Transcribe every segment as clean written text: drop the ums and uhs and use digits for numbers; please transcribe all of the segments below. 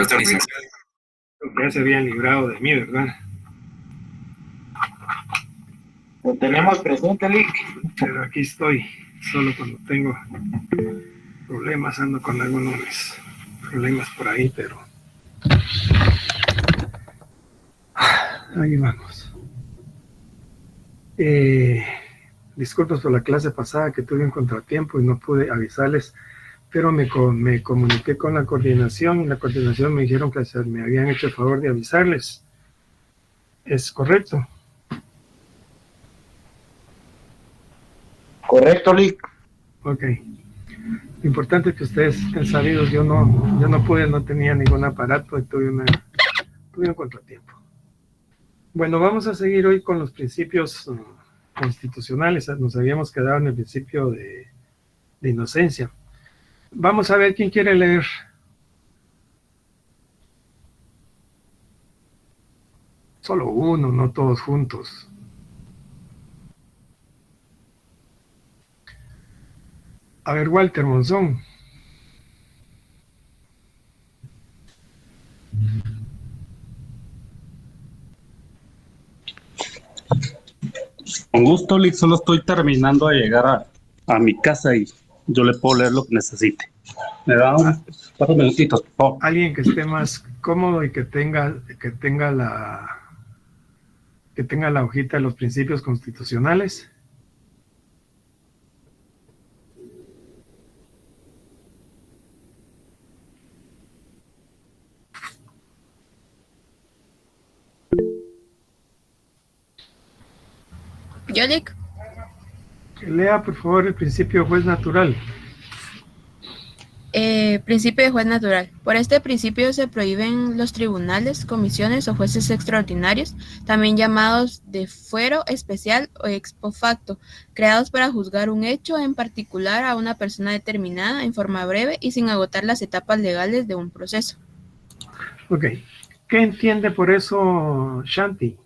Que ya se habían librado de mí, ¿verdad? Lo tenemos presente, Lick. Pero aquí estoy, solo cuando tengo problemas, ando con algunos problemas por ahí, pero ahí vamos. Disculpas por la clase pasada que tuve un contratiempo y no pude avisarles, pero me comuniqué con la coordinación y la coordinación me dijeron que me habían hecho el favor de avisarles. ¿Es correcto? Correcto, Lick. Ok. Lo importante es que ustedes estén sabidos. Yo no pude, no tenía ningún aparato y tuve un contratiempo. Bueno, vamos a seguir hoy con los principios constitucionales. Nos habíamos quedado en el principio de inocencia. Vamos a ver quién quiere leer. Solo uno, no todos juntos. A ver, Walter Monzón. Con gusto, Lick, solo estoy terminando de llegar a mi casa y yo le puedo leer lo que necesite. Me da unos 4 minutitos, por favor. Alguien que esté más cómodo y que tenga la hojita de los principios constitucionales. Yolik. Lea, por favor, el principio de juez natural. Principio de juez natural. Por este principio se prohíben los tribunales, comisiones o jueces extraordinarios, también llamados de fuero especial o ex post facto, creados para juzgar un hecho en particular a una persona determinada en forma breve y sin agotar las etapas legales de un proceso. Ok. ¿Qué entiende por eso Shanti?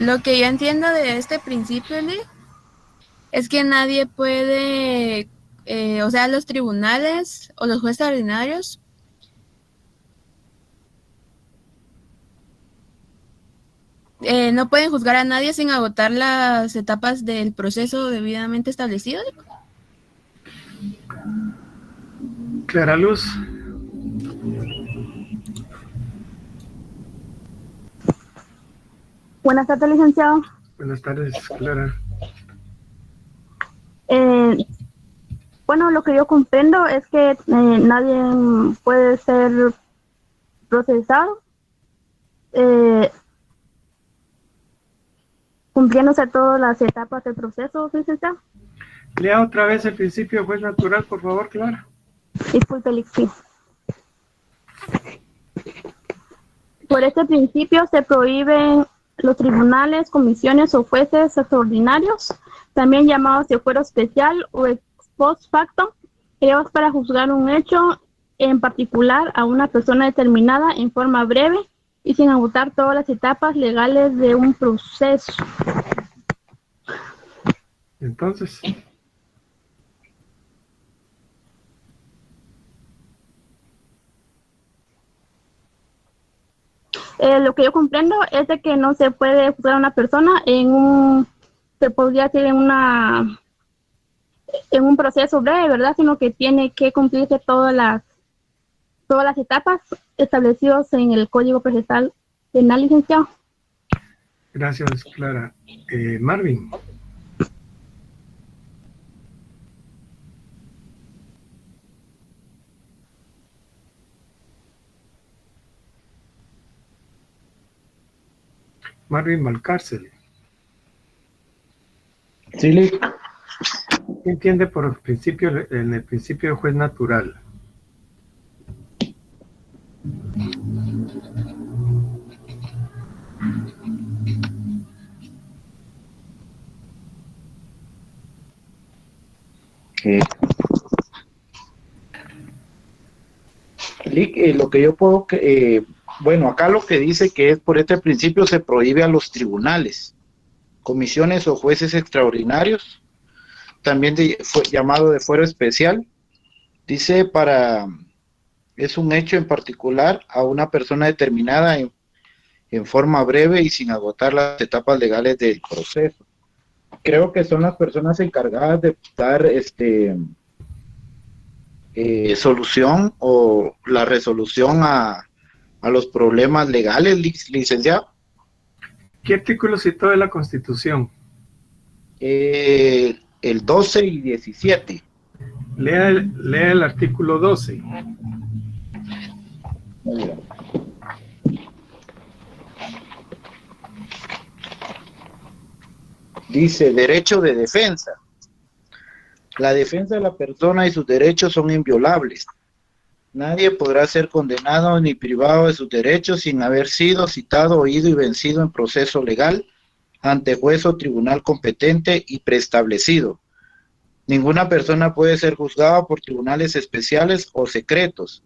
Lo que yo entiendo de este principio, Lee, es que nadie puede, o sea, los tribunales o los jueces ordinarios no pueden juzgar a nadie sin agotar las etapas del proceso debidamente establecido. Clara Luz. Buenas tardes, licenciado. Buenas tardes, Clara. Bueno, lo que yo comprendo es que nadie puede ser procesado cumpliéndose todas las etapas del proceso, licenciado. Lea otra vez el principio de juez natural, por favor, Clara. Disculpe, Lixi. Por este principio se prohíben los tribunales, comisiones o jueces extraordinarios, también llamados de fuero especial o ex post facto, creados para juzgar un hecho en particular a una persona determinada en forma breve y sin agotar todas las etapas legales de un proceso. Entonces, lo que yo comprendo es de que no se puede juzgar a una persona se podría hacer en un proceso breve, ¿verdad? Sino que tiene que cumplirse todas las etapas establecidas en el Código Procesal Penal, licenciado. gracias, Clara. Marvin. Marvin Valcárcel. Sí, Lick. ¿Qué entiende por el principio, en el principio de juez natural? Lick, lo que yo puedo, bueno, acá lo que dice que es por este principio se prohíbe a los tribunales, comisiones o jueces extraordinarios, también llamado de fuero especial. Dice es un hecho en particular a una persona determinada en forma breve y sin agotar las etapas legales del proceso. Creo que son las personas encargadas de dar solución o la resolución a los problemas legales, licenciado. ¿Qué artículo citó de la Constitución? El 12 y 17. Lea el artículo 12. Dice, derecho de defensa. La defensa de la persona y sus derechos son inviolables. Nadie podrá ser condenado ni privado de sus derechos sin haber sido citado, oído y vencido en proceso legal ante juez o tribunal competente y preestablecido. Ninguna persona puede ser juzgada por tribunales especiales o secretos,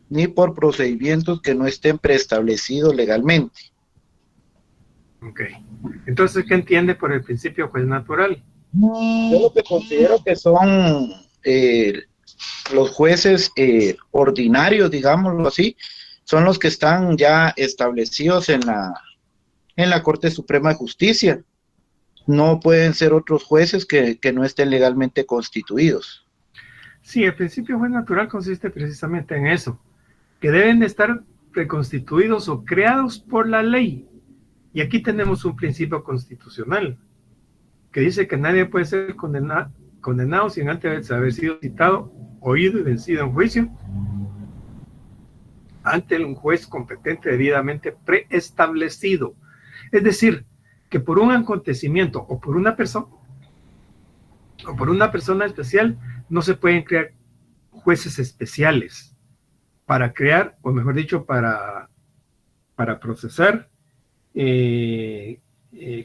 ni por procedimientos que no estén preestablecidos legalmente. Ok. Entonces, ¿qué entiende por el principio juez natural? Yo lo que considero que son los jueces ordinarios, digámoslo así, son los que están ya establecidos en la Corte Suprema de Justicia. No pueden ser otros jueces que no estén legalmente constituidos. Sí, el principio juez natural consiste precisamente en eso, que deben de estar preconstituidos o creados por la ley. Y aquí tenemos un principio constitucional que dice que nadie puede ser condenado sin antes haber sido citado, oído y vencido en juicio ante un juez competente debidamente preestablecido. Es decir, que por un acontecimiento o por una persona especial no se pueden crear jueces especiales para crear, o mejor dicho, para procesar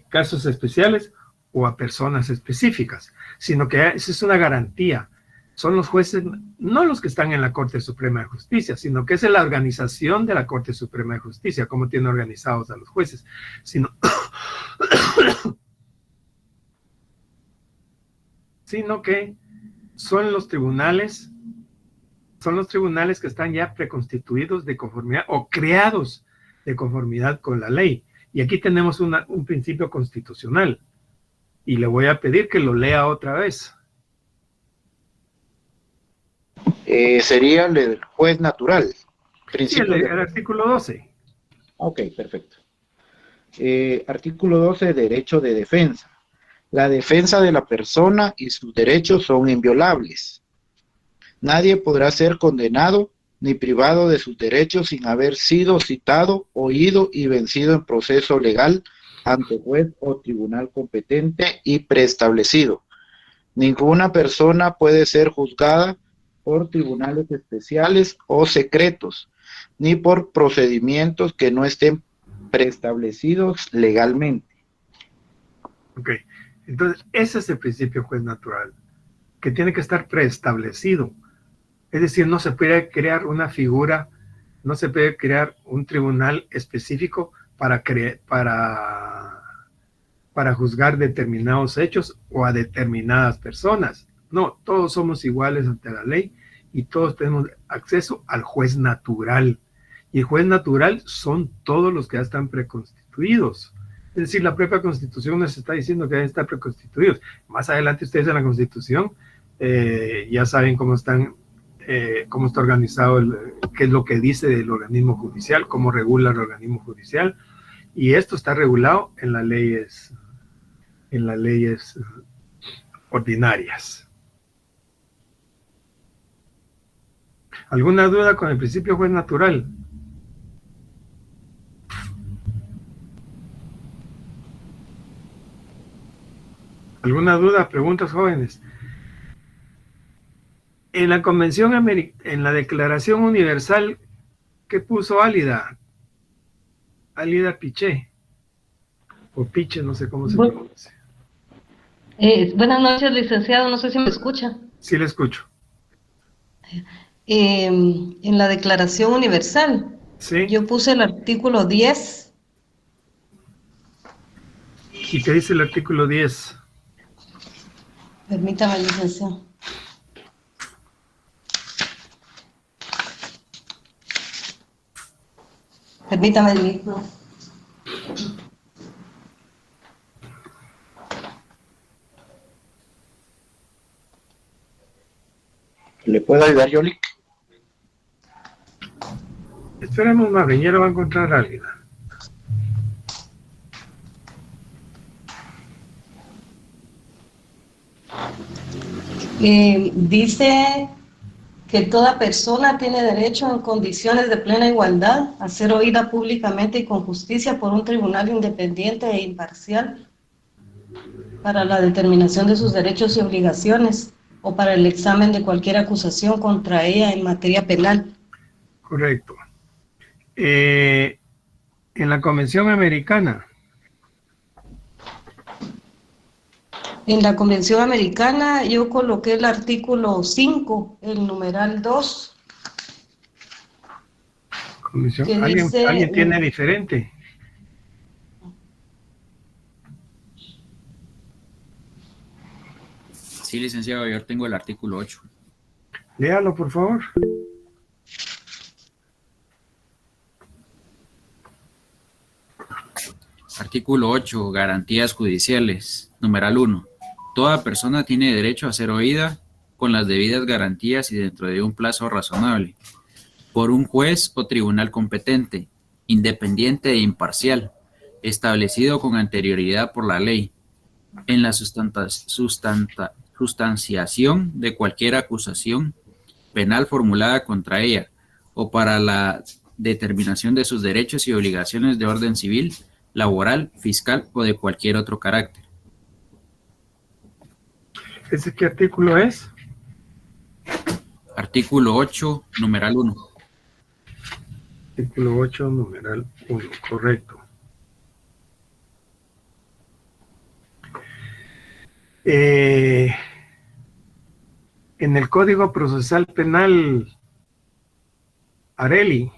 casos especiales o a personas específicas, sino que esa es una garantía. Son los jueces, no los que están en la Corte Suprema de Justicia, sino que es la organización de la Corte Suprema de Justicia, cómo tiene organizados a los jueces, sino que son los tribunales que están ya preconstituidos de conformidad o creados de conformidad con la ley. Y aquí tenemos un principio constitucional. Y le voy a pedir que lo lea otra vez. Sería el juez natural. Sí, el artículo 12. Ok, perfecto. Artículo 12, derecho de defensa. La defensa de la persona y sus derechos son inviolables. Nadie podrá ser condenado ni privado de sus derechos sin haber sido citado, oído y vencido en proceso legal ante juez o tribunal competente y preestablecido. Ninguna persona puede ser juzgada por tribunales especiales o secretos, ni por procedimientos que no estén preestablecidos legalmente. Ok, entonces ese es el principio juez natural, que tiene que estar preestablecido. Es decir, no se puede crear una figura, no se puede crear un tribunal específico para juzgar determinados hechos o a determinadas personas. No, todos somos iguales ante la ley y todos tenemos acceso al juez natural. Y el juez natural son todos los que ya están preconstituidos. Es decir, la propia Constitución nos está diciendo que deben estar preconstituidos. Más adelante ustedes en la Constitución ya saben cómo está organizado, qué es lo que dice el organismo judicial, cómo regula el organismo judicial. Y esto está regulado en las leyes ordinarias. ¿Alguna duda con el principio juez natural? ¿Alguna duda? Preguntas, jóvenes. En la Convención en la Declaración Universal, ¿qué puso Álida? Álida Piché. O Piche, no sé cómo se pronuncia. Buenas noches, licenciado. No sé si me escucha. Sí, le escucho. En la Declaración Universal, ¿Sí? yo puse el artículo 10. ¿Y qué dice el artículo 10? Permítame, licenciado. Permítame, licenciado. ¿Le puedo ayudar, Yoli? Esperemos más, Viñero va a encontrar a alguien. Dice que toda persona tiene derecho en condiciones de plena igualdad a ser oída públicamente y con justicia por un tribunal independiente e imparcial para la determinación de sus derechos y obligaciones o para el examen de cualquier acusación contra ella en materia penal. Correcto. En la Convención Americana, En la Convención Americana yo coloqué el artículo 5, el numeral 2. Convención, ¿Qué ¿alguien dice? tiene diferente? Sí, licenciado, yo tengo el artículo 8. Léalo, por favor. Artículo 8. Garantías judiciales. Numeral 1. Toda persona tiene derecho a ser oída con las debidas garantías y dentro de un plazo razonable, por un juez o tribunal competente, independiente e imparcial, establecido con anterioridad por la ley, en la sustanciación de cualquier acusación penal formulada contra ella, o para la determinación de sus derechos y obligaciones de orden civil, laboral, fiscal o de cualquier otro carácter. ¿Ese qué artículo es? Artículo 8, numeral 1. Artículo 8, numeral 1, correcto. En el Código Procesal Penal, Areli,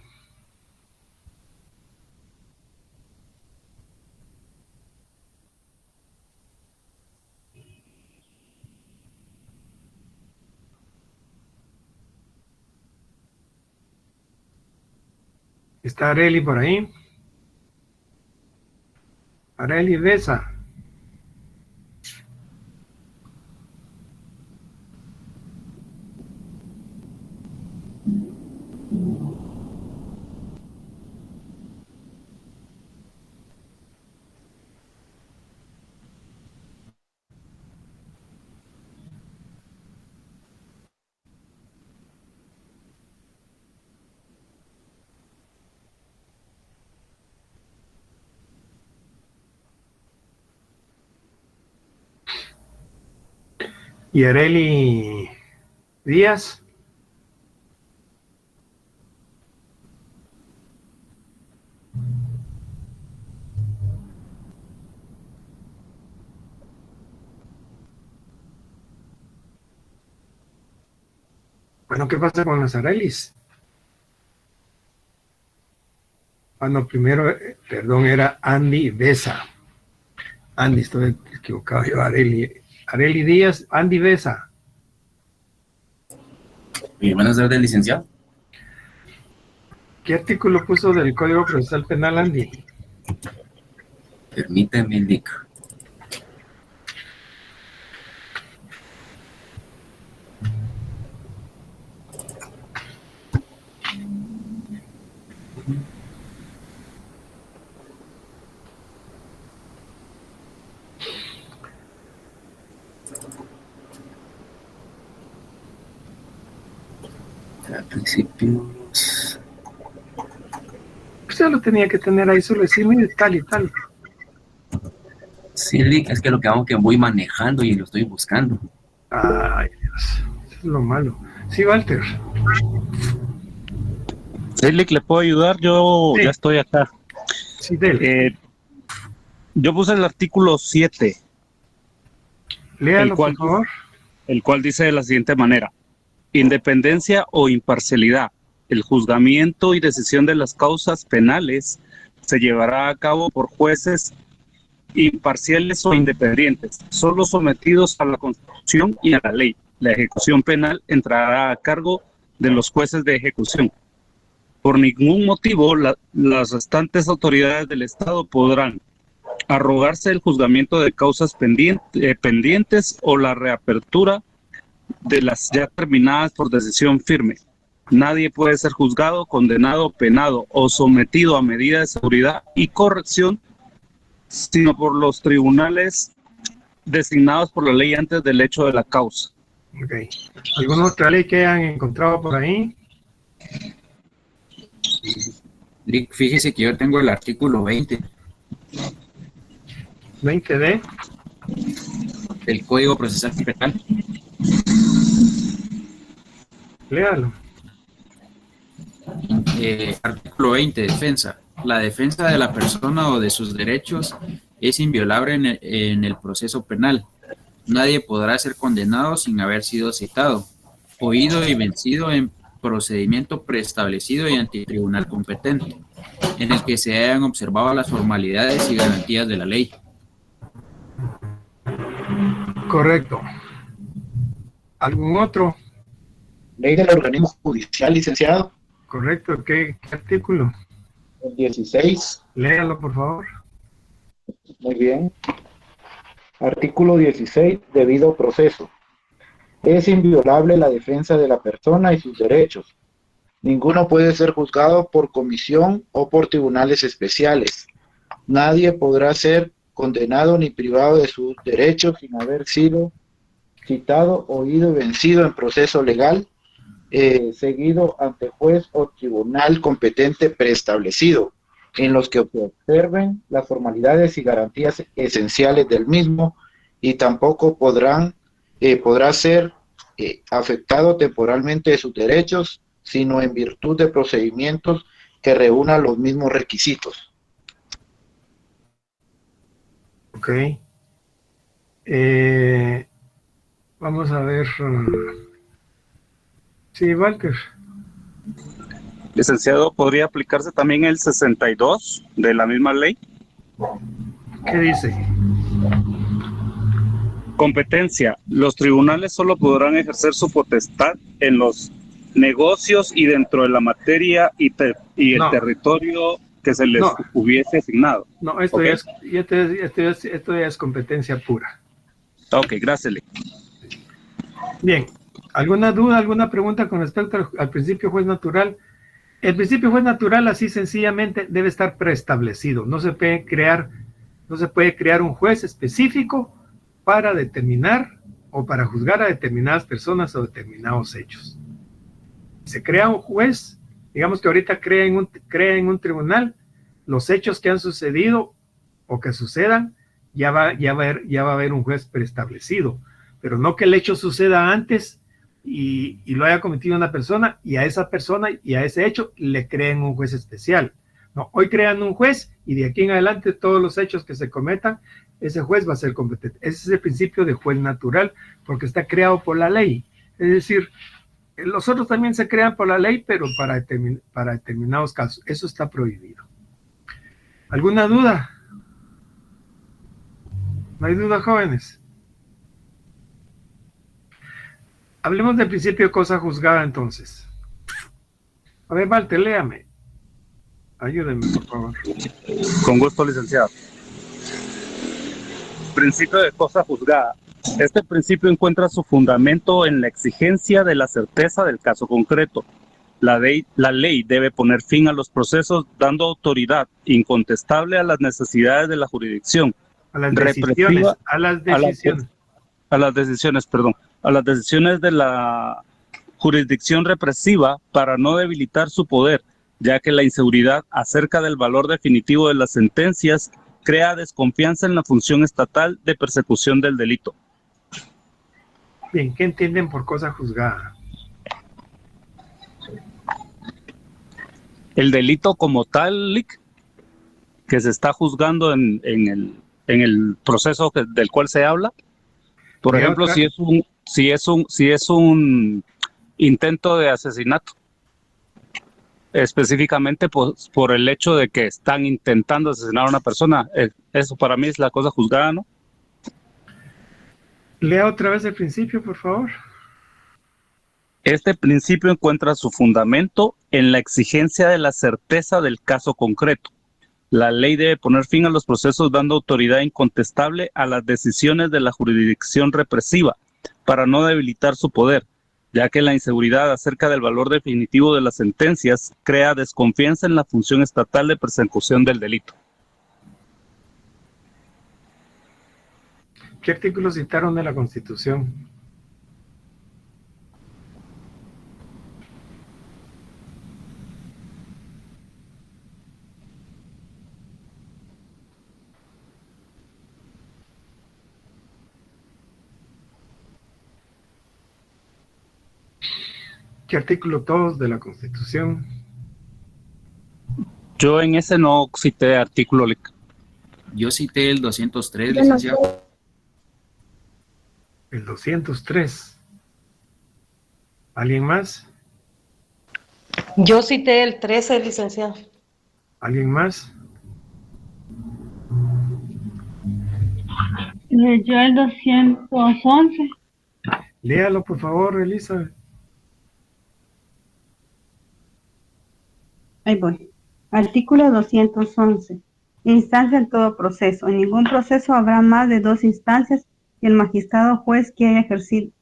¿está Areli por ahí? Areli Besa. Y Areli Díaz. Bueno, ¿qué pasa con las Arelis? Ah, no, primero, perdón, era Andy Besa. Andy, estoy equivocado yo, Areli Díaz, Andy Besa. Buenas tardes, licenciado. ¿Qué artículo puso del Código Procesal Penal, Andy? Permíteme indicar. Al principio, Usted lo tenía que tener ahí, solo decir, mire, tal y tal. sí, es que lo que hago es que voy manejando y lo estoy buscando. Ay, Dios, eso es lo malo. Sí, Walter. Celic, ¿le puedo ayudar? Yo Sí. ya estoy acá. Sí, Del. Yo puse el artículo 7, Léalo, el cual- por favor. el cual dice de la siguiente manera: independencia o imparcialidad. El juzgamiento y decisión de las causas penales se llevará a cabo por jueces imparciales o independientes, solo sometidos a la Constitución y a la ley. La ejecución penal entrará a cargo de los jueces de ejecución. Por ningún motivo, las restantes autoridades del Estado podrán arrogarse el juzgamiento de causas pendientes o la reapertura de las ya terminadas por decisión firme. Nadie puede ser juzgado, condenado, penado o sometido a medidas de seguridad y corrección, sino por los tribunales designados por la ley antes del hecho de la causa. Ok. ¿Alguna otra ley que hayan encontrado por ahí? Fíjese que yo tengo el artículo 20 20D. del Código Procesal Penal. Léalo. Artículo 20, defensa. La defensa de la persona o de sus derechos es inviolable en el proceso penal. Nadie podrá ser condenado sin haber sido citado, oído y vencido en procedimiento preestablecido y ante tribunal competente, en el que se hayan observado las formalidades y garantías de la ley. Correcto. ¿Algún otro? Ley del organismo judicial, licenciado. Correcto. ¿Qué artículo? El 16. Léalo, por favor. Muy bien. Artículo 16. Debido proceso. Es inviolable la defensa de la persona y sus derechos. Ninguno puede ser juzgado por comisión o por tribunales especiales. Nadie podrá ser condenado ni privado de sus derechos sin haber sido citado, oído y vencido en proceso legal, seguido ante juez o tribunal competente preestablecido, en los que se observen las formalidades y garantías esenciales del mismo, y tampoco podrá ser afectado temporalmente de sus derechos, sino en virtud de procedimientos que reúnan los mismos requisitos. Ok. Vamos a ver. Sí, Walter. Licenciado, ¿podría aplicarse también el 62 de la misma ley? ¿Qué dice? Competencia. Los tribunales solo podrán ejercer su potestad en los negocios y dentro de la materia y el territorio que se les hubiese asignado. No, esto ya es competencia pura. Ok, gracias. Bien. ¿Alguna duda, alguna pregunta con respecto al principio juez natural? El principio juez natural, así sencillamente, debe estar preestablecido. No se puede crear un juez específico para determinar o para juzgar a determinadas personas o determinados hechos. Se crea un juez, digamos que ahorita crea en un tribunal los hechos que han sucedido o que sucedan, ya va a haber un juez preestablecido, pero no que el hecho suceda antes y lo haya cometido una persona y a esa persona y a ese hecho le creen un juez especial. No, hoy crean un juez y de aquí en adelante todos los hechos que se cometan, ese juez va a ser competente. Ese es el principio de juez natural porque está creado por la ley. Es decir, los otros también se crean por la ley, pero para determinados casos. Eso está prohibido. ¿Alguna duda? ¿No hay duda, jóvenes? Hablemos del principio de cosa juzgada, entonces. A ver, Walter, léame. Ayúdenme, por favor. Con gusto, licenciado. Principio de cosa juzgada. Este principio encuentra su fundamento en la exigencia de la certeza del caso concreto. La ley debe poner fin a los procesos dando autoridad incontestable a las necesidades de la jurisdicción. A las decisiones de la jurisdicción represiva para no debilitar su poder, ya que la inseguridad acerca del valor definitivo de las sentencias crea desconfianza en la función estatal de persecución del delito. Bien, ¿qué entienden por cosa juzgada? El delito como tal, que se está juzgando en el proceso del cual se habla. Por ejemplo, si es un intento de asesinato. específicamente por el hecho de que están intentando asesinar a una persona. Eso para mí es la cosa juzgada, ¿no? Lea otra vez el principio, por favor. Este principio encuentra su fundamento en la exigencia de la certeza del caso concreto. La ley debe poner fin a los procesos dando autoridad incontestable a las decisiones de la jurisdicción represiva para no debilitar su poder, ya que la inseguridad acerca del valor definitivo de las sentencias crea desconfianza en la función estatal de persecución del delito. ¿Qué artículo citaron de la Constitución? ¿Qué artículo todos de la Constitución? Yo en ese no cité artículo. Yo cité el 203, licenciado. El 203. ¿Alguien más? Yo cité el 13, licenciado. ¿Alguien más? Yo el 211. Léalo, por favor, Elizabeth. Ahí voy. Artículo 211. Instancia en todo proceso. En ningún proceso habrá más de 2 instancias y el magistrado o juez que haya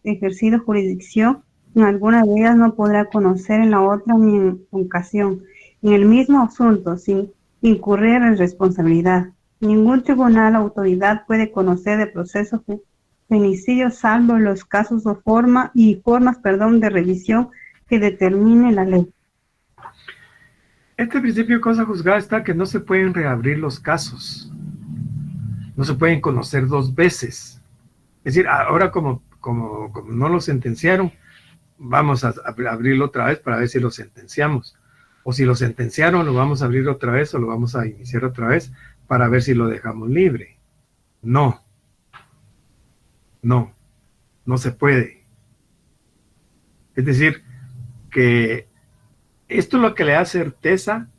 ejercido jurisdicción en alguna de ellas no podrá conocer en la otra ni en ocasión en el mismo asunto sin incurrir en responsabilidad. Ningún tribunal o autoridad puede conocer de procesos femicidio salvo en los casos o formas de revisión que determine la ley. Este principio de cosa juzgada está que no se pueden reabrir los casos. No se pueden conocer 2 veces. Es decir, ahora como no lo sentenciaron, vamos a abrirlo otra vez para ver si lo sentenciamos. O si lo sentenciaron, lo vamos a abrir otra vez o lo vamos a iniciar otra vez para ver si lo dejamos libre. No se puede. Es decir, que esto es lo que le da certeza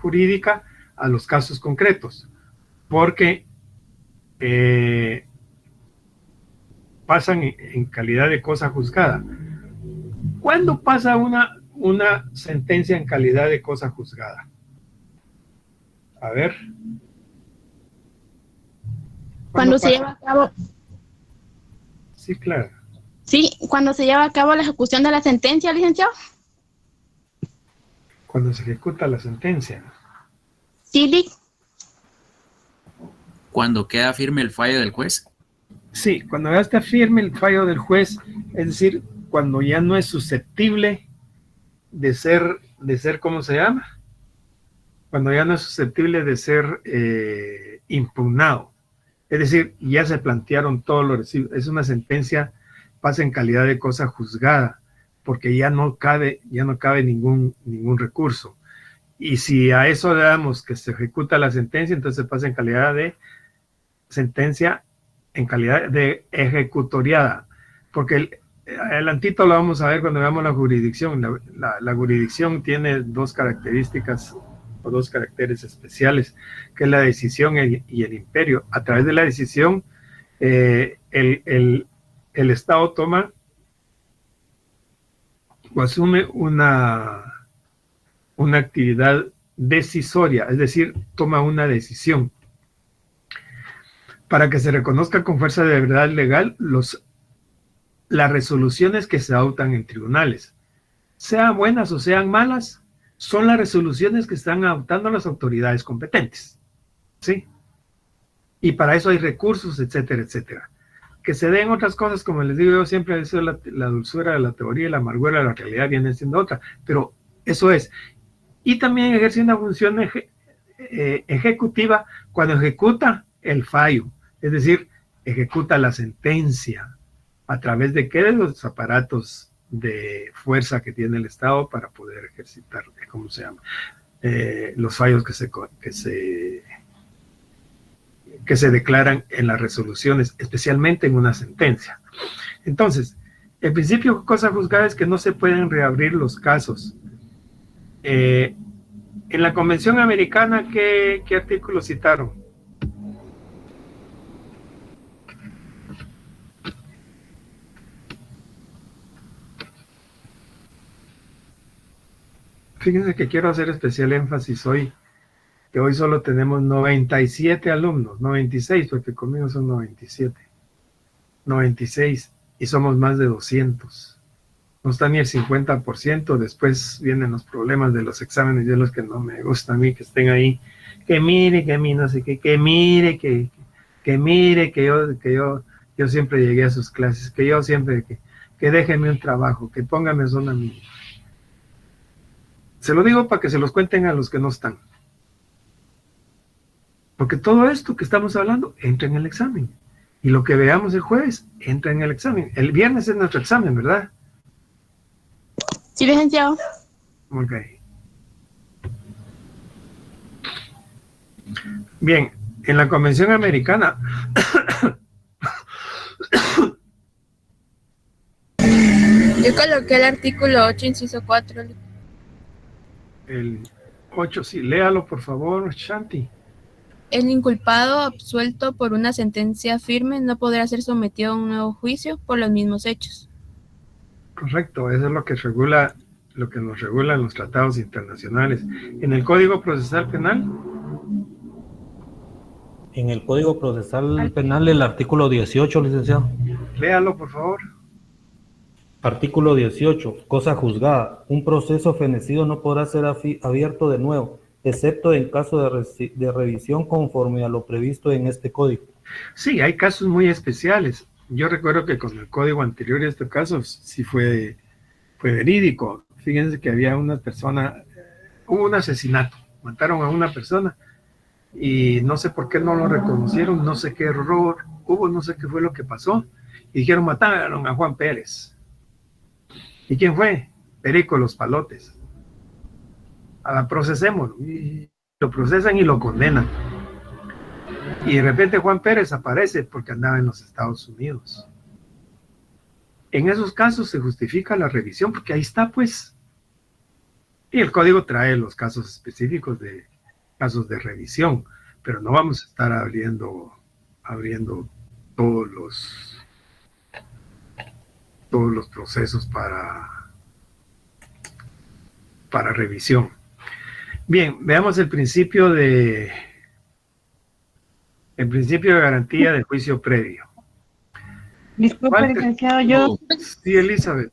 jurídica a los casos concretos, porque pasan en calidad de cosa juzgada. ¿Cuándo pasa una sentencia en calidad de cosa juzgada? A ver. Cuando se lleva a cabo. Sí, claro. Sí, cuando se lleva a cabo la ejecución de la sentencia, licenciado. Cuando se ejecuta la sentencia. Sí, Cuando queda firme el fallo del juez. Sí, cuando ya está firme el fallo del juez, es decir, cuando ya no es susceptible de ser, ¿cómo se llama? Cuando ya no es susceptible de ser impugnado. Es decir, ya se plantearon todos los recibos. Es una sentencia, pasa en calidad de cosa juzgada, porque ya no cabe ningún recurso. Y si a eso le damos que se ejecuta la sentencia, entonces pasa en calidad de sentencia, en calidad de ejecutoriada, porque adelantito lo vamos a ver cuando veamos la jurisdicción. La jurisdicción tiene 2 características o 2 caracteres especiales, que es la decisión y el imperio. A través de la decisión, el Estado toma o asume una actividad decisoria, es decir, toma una decisión. Para que se reconozca con fuerza de verdad legal las resoluciones que se adoptan en tribunales, sean buenas o sean malas, son las resoluciones que están adoptando las autoridades competentes, ¿sí? Y para eso hay recursos, etcétera, etcétera. Que se den otras cosas, como les digo yo siempre, eso es la dulzura de la teoría y la amargura de la realidad vienen siendo otra, pero eso es. Y también ejerce una función ejecutiva cuando ejecuta el fallo, es decir, ejecuta la sentencia. ¿A través de qué? De los aparatos de fuerza que tiene el Estado para poder ejercitar, ¿cómo se llama? Los fallos que se declaran en las resoluciones, especialmente en una sentencia. Entonces, el principio de cosa juzgada es que no se pueden reabrir los casos. En la Convención Americana, ¿qué artículo citaron? Fíjense que quiero hacer especial énfasis hoy, que hoy solo tenemos 97 alumnos, 96, porque conmigo son 97, 96, y somos más de 200. No está ni el 50%, después vienen los problemas de los exámenes, de los que no me gusta a mí que estén ahí, que mire, que a mí no sé qué, que mire, que mire, que yo siempre llegué a sus clases, que yo siempre, que déjenme un trabajo, que pónganme zona mía. Se lo digo para que se los cuenten a los que no están. Porque todo esto que estamos hablando entra en el examen. Y lo que veamos el jueves entra en el examen. El viernes es nuestro examen, ¿verdad? Sí, licenciado. Ok. Bien, en la Convención Americana, Yo coloqué el artículo 8, inciso 4. el 8, sí, léalo por favor, Shanti. El inculpado absuelto por una sentencia firme no podrá ser sometido a un nuevo juicio por los mismos hechos. Correcto, eso es lo que regula, lo que nos regulan los tratados internacionales. En el Código Procesal Penal, En el Código Procesal Penal, el artículo 18, licenciado. léalo por favor. Artículo 18. Cosa juzgada. Un proceso fenecido no podrá ser abierto de nuevo, excepto en caso de revisión conforme a lo previsto en este código. Sí, hay casos muy especiales. Yo recuerdo que con el código anterior a este caso sí fue verídico. Fíjense que había una persona, hubo un asesinato, mataron a una persona y no sé por qué no lo reconocieron, no sé qué error hubo, no sé qué fue lo que pasó, y dijeron mataron a Juan Pérez. ¿Y quién fue? Perico Los Palotes. Procesemos, y lo procesan y lo condenan. Y de repente Juan Pérez aparece porque andaba en los Estados Unidos. En esos casos se justifica la revisión porque ahí está, pues. Y el código trae los casos específicos de casos de revisión, pero no vamos a estar abriendo todos los procesos para revisión. Bien, veamos el principio de garantía de juicio previo. Disculpe, licenciado, Sí, Elizabeth.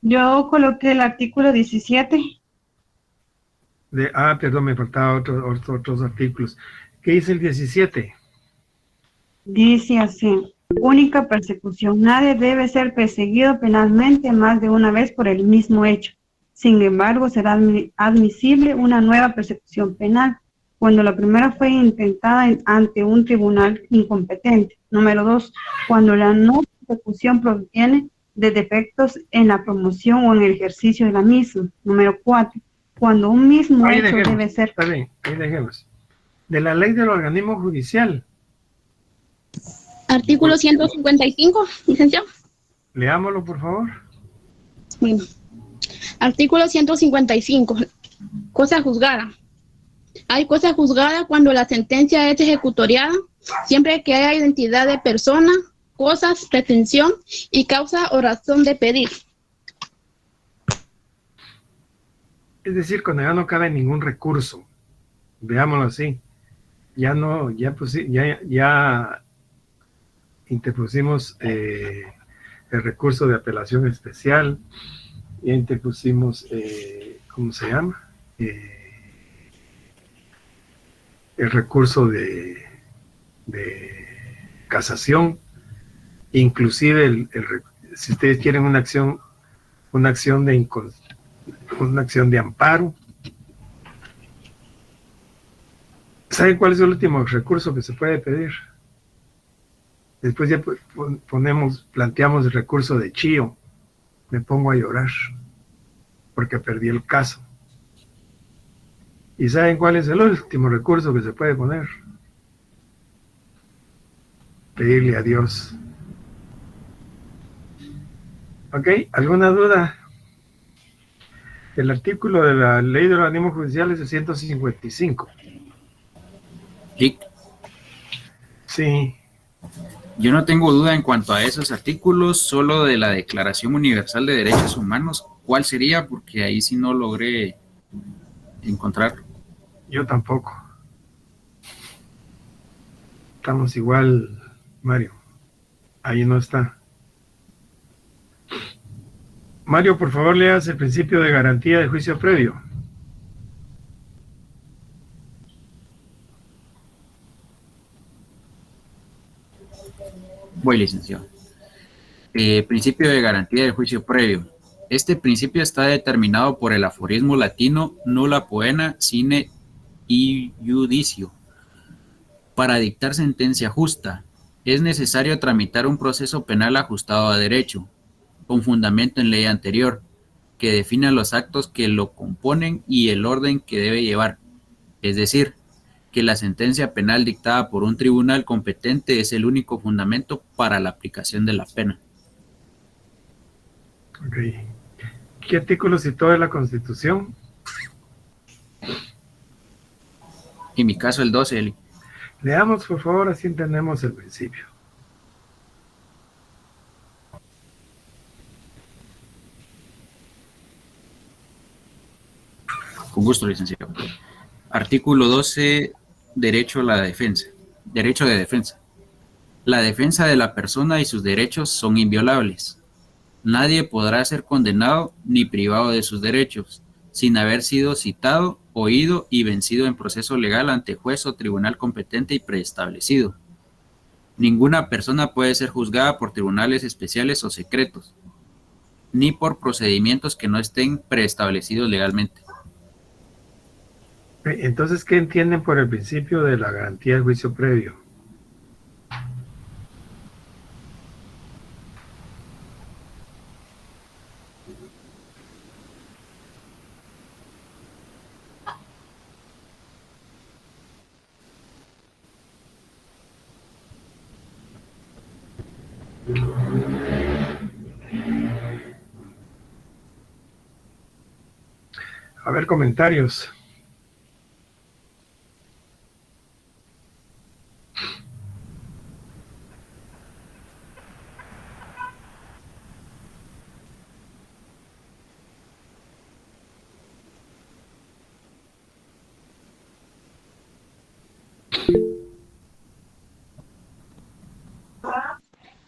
yo coloqué el artículo 17. Perdón, me faltaban otros artículos. ¿Qué dice el 17? Dice así: única persecución. Nadie debe ser perseguido penalmente más de una vez por el mismo hecho. Sin embargo, será admisible una nueva persecución penal cuando la primera fue intentada ante un tribunal incompetente. Número 2, cuando la no persecución proviene de defectos en la promoción o en el ejercicio de la misma. Número 4, cuando un mismo Ahí hecho dejemos, debe ser... Está bien, ahí dejemos. De la ley del organismo judicial. Artículo 155, licenciado. Leámoslo, por favor. Bueno. Artículo 155. Cosa juzgada. Hay cosa juzgada cuando la sentencia es ejecutoriada, siempre que haya identidad de persona, cosas, pretensión y causa o razón de pedir. Es decir, cuando ya no cabe ningún recurso, veámoslo así, ya interpusimos el recurso de apelación especial, ya interpusimos, ¿cómo se llama? El recurso de casación, inclusive si ustedes quieren una acción de amparo. ¿Saben cuál es el último recurso que se puede pedir? Después ya planteamos el recurso de chío. Me pongo a llorar porque perdí el caso. ¿Y saben cuál es el último recurso que se puede poner? Pedirle a Dios. ¿Ok? ¿Alguna duda? El artículo de la Ley de Organismos Judiciales es 155. Lic. Sí. Yo no tengo duda en cuanto a esos artículos, solo de la Declaración Universal de Derechos Humanos. ¿Cuál sería? Porque ahí sí no logré encontrar. Yo tampoco. Estamos igual, Mario. Ahí no está. Mario, por favor, leas el principio de garantía de juicio previo. Voy, licenciado. Principio de garantía de juicio previo. Este principio está determinado por el aforismo latino nulla poena sine iudicio. Para dictar sentencia justa, es necesario tramitar un proceso penal ajustado a derecho, con fundamento en ley anterior, que defina los actos que lo componen y el orden que debe llevar. Es decir, que la sentencia penal dictada por un tribunal competente es el único fundamento para la aplicación de la pena. Ok. ¿Qué artículo citó de la Constitución? En mi caso, el 12, Eli. Leamos, por favor, así entendemos el principio. Con gusto, licenciado. Artículo 12, derecho a la defensa. Derecho de defensa. La defensa de la persona y sus derechos son inviolables. Nadie podrá ser condenado ni privado de sus derechos, sin haber sido citado, oído y vencido en proceso legal ante juez o tribunal competente y preestablecido. Ninguna persona puede ser juzgada por tribunales especiales o secretos, ni por procedimientos que no estén preestablecidos legalmente. Entonces, ¿qué entienden por el principio de la garantía del juicio previo? A ver, comentarios.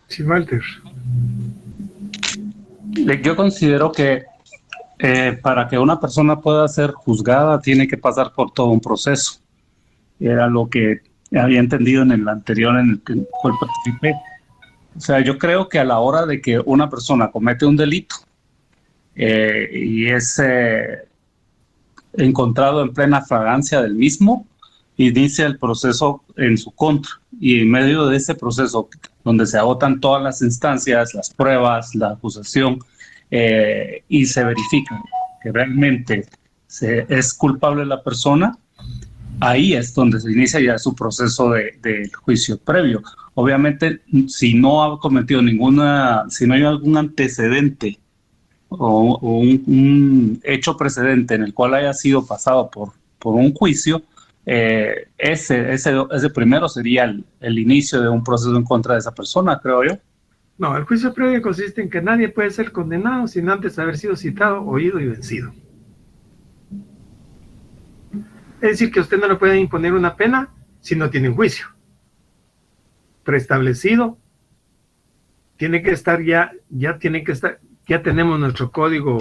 Sí, Walter. Yo considero que para que una persona pueda ser juzgada tiene que pasar por todo un proceso. Era lo que había entendido en el anterior en el cual participé. O sea, yo creo que a la hora de que una persona comete un delito y es encontrado en plena fragancia del mismo, inicia el proceso en su contra. Y en medio de ese proceso, donde se agotan todas las instancias, las pruebas, la acusación, y se verifica que realmente es culpable la persona, ahí es donde se inicia ya su proceso de juicio previo. Obviamente, si no ha cometido si no hay algún antecedente o un hecho precedente en el cual haya sido pasado por un juicio, ese primero sería el inicio de un proceso en contra de esa persona, creo yo. No, el juicio previo consiste en que nadie puede ser condenado sin antes haber sido citado, oído y vencido. Es decir, que usted no le puede imponer una pena si no tiene un juicio preestablecido. Tiene que estar ya tenemos nuestro código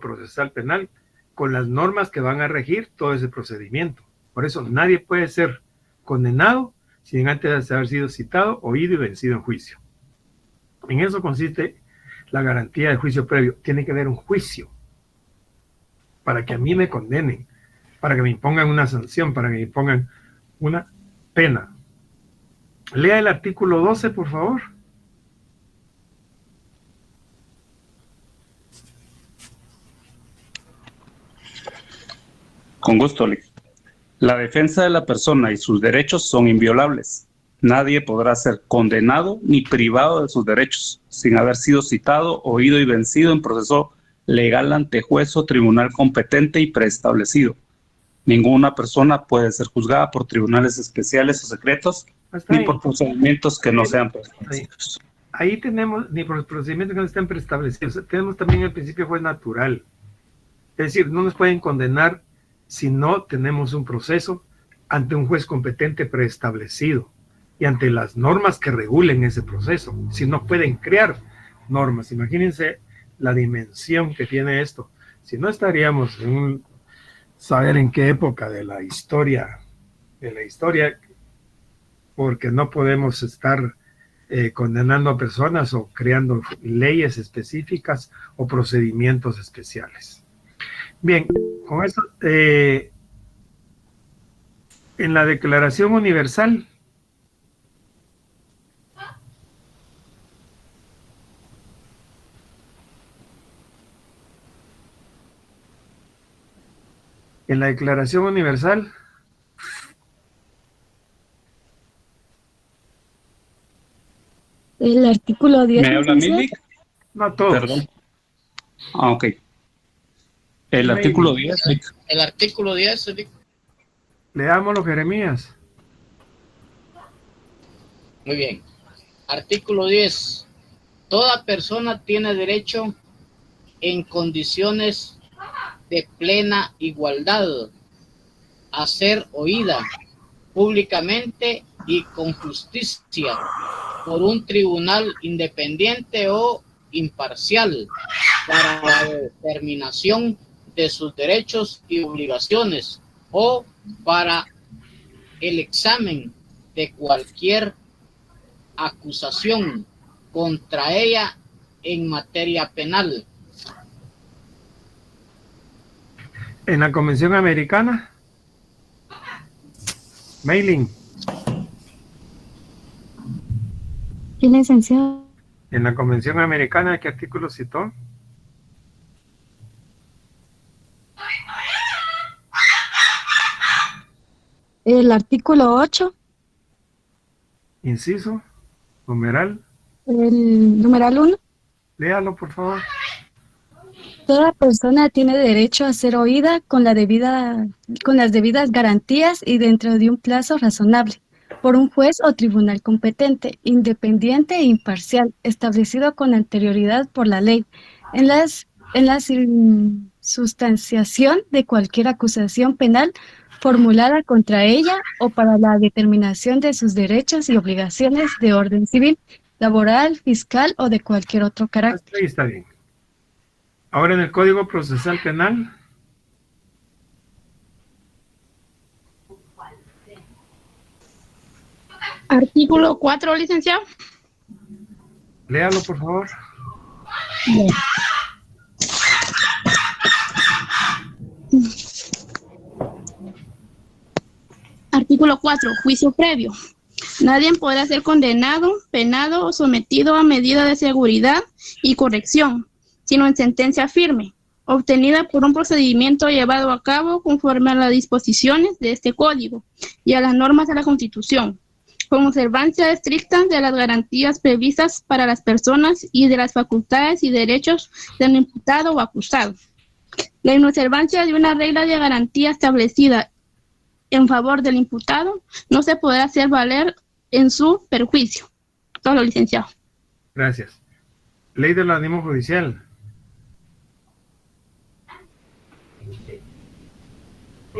procesal penal con las normas que van a regir todo ese procedimiento. Por eso nadie puede ser condenado sin antes haber sido citado, oído y vencido en juicio. En eso consiste la garantía de juicio previo. Tiene que haber un juicio para que a mí me condenen, para que me impongan una sanción, para que me impongan una pena. Lea el artículo 12, por favor. Con gusto, Lee. La defensa de la persona y sus derechos son inviolables. Nadie podrá ser condenado ni privado de sus derechos sin haber sido citado, oído y vencido en proceso legal ante juez o tribunal competente y preestablecido. Ninguna persona puede ser juzgada por tribunales especiales o secretos Hasta ni ahí. por procedimientos que no sean preestablecidos. Ahí tenemos, ni por los procedimientos que no estén preestablecidos, tenemos también el principio de juez natural. Es decir, no nos pueden condenar si no tenemos un proceso ante un juez competente preestablecido y ante las normas que regulen ese proceso. Si no pueden crear normas, imagínense la dimensión que tiene esto. Si no estaríamos en un saber en qué época de la historia, porque no podemos estar condenando a personas o creando leyes específicas o procedimientos especiales. Bien, con esto, en la Declaración Universal, El artículo 10. ¿Me habla Milik? no todos. Perdón. Ok. El artículo 10. El artículo 10. Leámoslo, Jeremías. Muy bien. Artículo 10. Toda persona tiene derecho en condiciones de plena igualdad a ser oída públicamente y con justicia por un tribunal independiente o imparcial para la determinación de sus derechos y obligaciones o para el examen de cualquier acusación contra ella en materia penal. En la Convención Americana, Mailing, Sí, licenciado. en la Convención Americana, ¿qué artículo citó? El artículo 8, Inciso, numeral, el numeral 1. léalo por favor. Toda persona tiene derecho a ser oída con las debidas garantías y dentro de un plazo razonable, por un juez o tribunal competente, independiente e imparcial, establecido con anterioridad por la ley, en la sustanciación de cualquier acusación penal formulada contra ella o para la determinación de sus derechos y obligaciones de orden civil, laboral, fiscal o de cualquier otro carácter. Hasta ahí está bien. Ahora en el Código Procesal Penal, Artículo 4, licenciado. léalo por favor. Artículo 4. Juicio previo. Nadie podrá ser condenado, penado o sometido a medida de seguridad y corrección, sino en sentencia firme, obtenida por un procedimiento llevado a cabo conforme a las disposiciones de este Código y a las normas de la Constitución, con observancia estricta de las garantías previstas para las personas y de las facultades y derechos del imputado o acusado. La inobservancia de una regla de garantía establecida en favor del imputado no se podrá hacer valer en su perjuicio. Todo, licenciado. Gracias. Ley del ánimo judicial.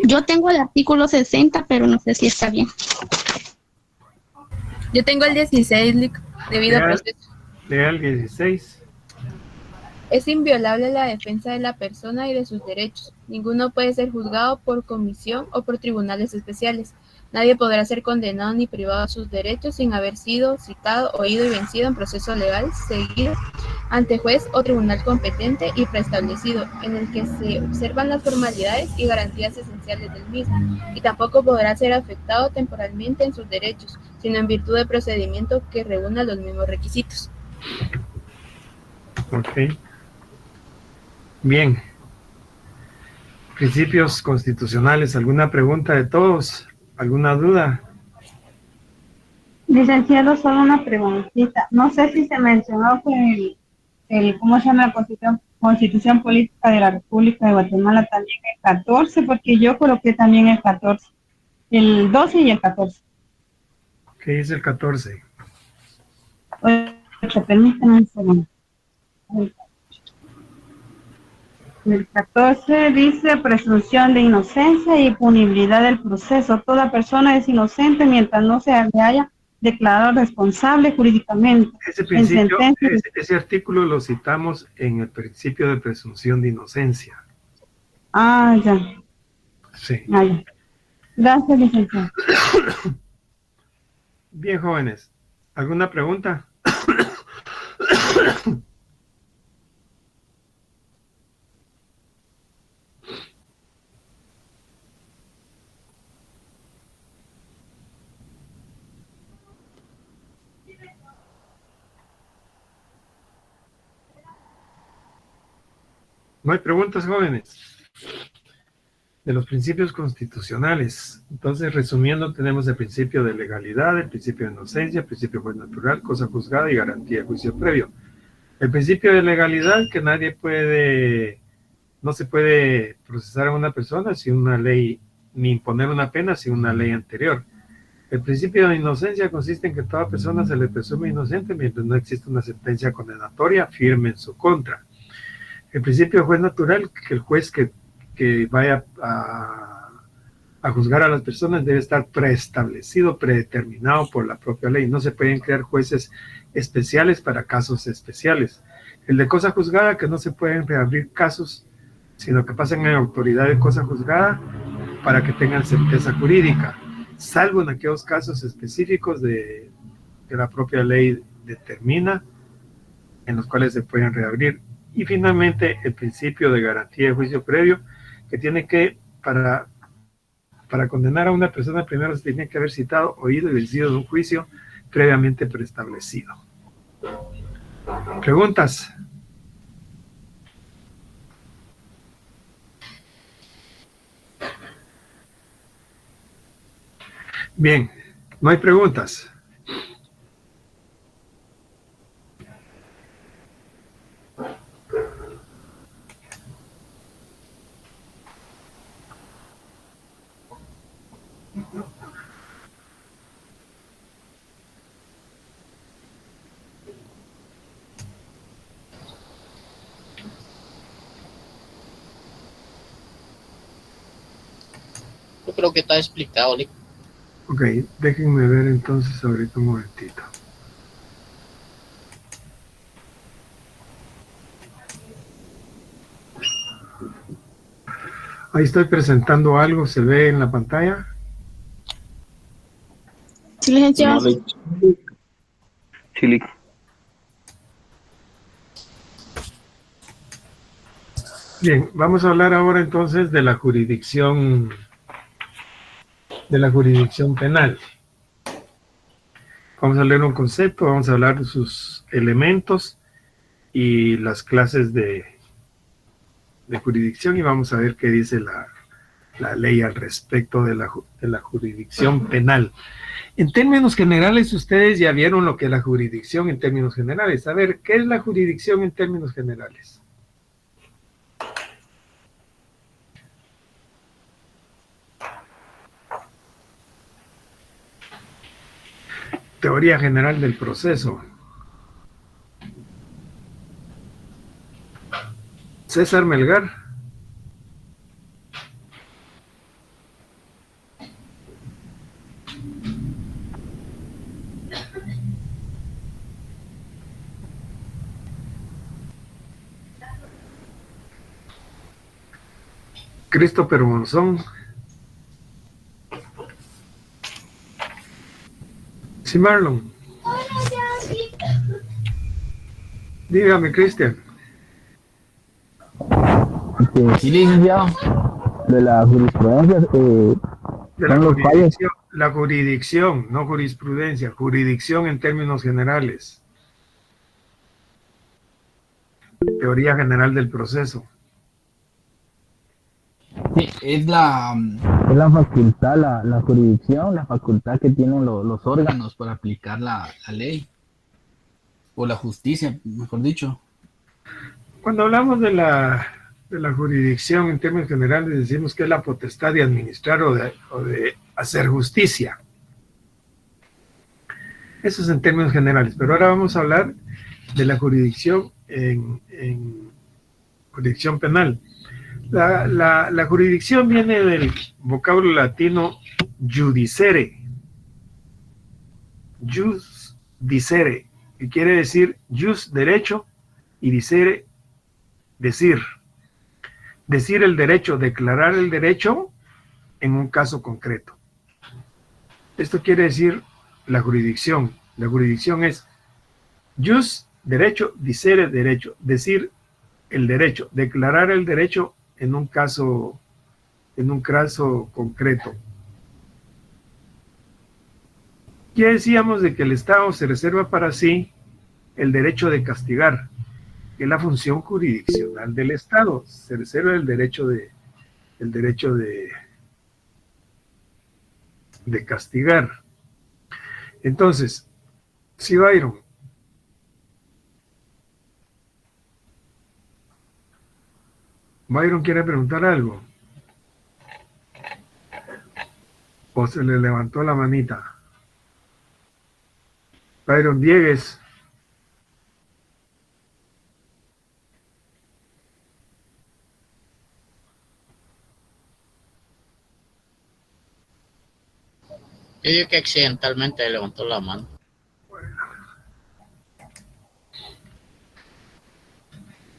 Yo tengo el artículo 60, pero no sé si está bien. Yo tengo el 16, debido a proceso. Lea el 16. Es inviolable la defensa de la persona y de sus derechos. Ninguno puede ser juzgado por comisión o por tribunales especiales. Nadie podrá ser condenado ni privado de sus derechos sin haber sido citado, oído y vencido en proceso legal seguido ante juez o tribunal competente y preestablecido, en el que se observan las formalidades y garantías esenciales del mismo, y tampoco podrá ser afectado temporalmente en sus derechos, sino en virtud de procedimiento que reúna los mismos requisitos. Ok. Bien. Principios constitucionales. ¿Alguna pregunta de todos? ¿Alguna duda? Licenciado, solo una preguntita. No sé si se mencionó que ¿cómo se llama? La Constitución Política de la República de Guatemala también el 14, porque yo coloqué también el 14, el 12 y el 14. ¿Qué dice el 14? Permítanme un segundo. El 14 dice presunción de inocencia y punibilidad del proceso. Toda persona es inocente mientras no se le haya declarado responsable jurídicamente. Ese artículo lo citamos en el principio de presunción de inocencia. Ah, ya. Sí. Ah, ya. Gracias, licenciado. Bien, jóvenes. ¿Alguna pregunta? No hay preguntas, jóvenes. De los principios constitucionales. Entonces, resumiendo, tenemos el principio de legalidad, el principio de inocencia, el principio de juez natural, cosa juzgada y garantía de juicio previo. El principio de legalidad, que no se puede procesar a una persona sin una ley, ni imponer una pena sin una ley anterior. El principio de inocencia consiste en que toda persona se le presume inocente mientras no existe una sentencia condenatoria firme en su contra. El principio de juez natural, que el juez que vaya a juzgar a las personas debe estar preestablecido, predeterminado por la propia ley. No se pueden crear jueces especiales para casos especiales. El de cosa juzgada, que no se pueden reabrir casos, sino que pasen en autoridad de cosa juzgada para que tengan certeza jurídica, salvo en aquellos casos específicos que la propia ley determina, en los cuales se pueden reabrir. Y finalmente, el principio de garantía de juicio previo, que tiene que, para condenar a una persona, primero se tiene que haber citado, oído y vencido de un juicio previamente preestablecido. ¿Preguntas? Bien, no hay preguntas. Yo creo que está explicado, Lic. Ok, déjenme ver entonces ahorita un momentito. Ahí estoy presentando algo, ¿se ve en la pantalla? Sí, licenciado. Chile. Bien, vamos a hablar ahora entonces de la jurisdicción penal. Vamos a leer un concepto, vamos a hablar de sus elementos y las clases de jurisdicción, y vamos a ver qué dice la ley al respecto de la jurisdicción penal. En términos generales, ustedes ya vieron lo que es la jurisdicción en términos generales. A ver, ¿qué es la jurisdicción en términos generales? Teoría general del proceso. César Melgar. Christopher Monzón. Sí, Marlon. Dígame, Cristian. Sí, licenciado. De la jurisprudencia. De la jurisdicción, no jurisprudencia, jurisdicción en términos generales. Teoría general del proceso. Sí, es la facultad, la jurisdicción, la facultad que tienen los órganos para aplicar la ley, o la justicia, mejor dicho. Cuando hablamos de la jurisdicción, en términos generales, decimos que es la potestad de administrar o de hacer justicia. Eso es en términos generales, pero ahora vamos a hablar de la jurisdicción en jurisdicción penal. La jurisdicción viene del vocablo latino judicere. Jus dicere, que quiere decir jus, derecho, y dicere, decir. Decir el derecho, declarar el derecho en un caso concreto. Esto quiere decir la jurisdicción. La jurisdicción es jus, derecho, dicere, derecho. Decir el derecho, declarar el derecho en un caso concreto. Ya decíamos de que el Estado se reserva para sí el derecho de castigar, que es la función jurisdiccional del Estado. Se reserva el derecho de castigar. Entonces, si Byron quiere preguntar algo, o se le levantó la manita. Byron Diegues. Yo digo que accidentalmente levantó la mano.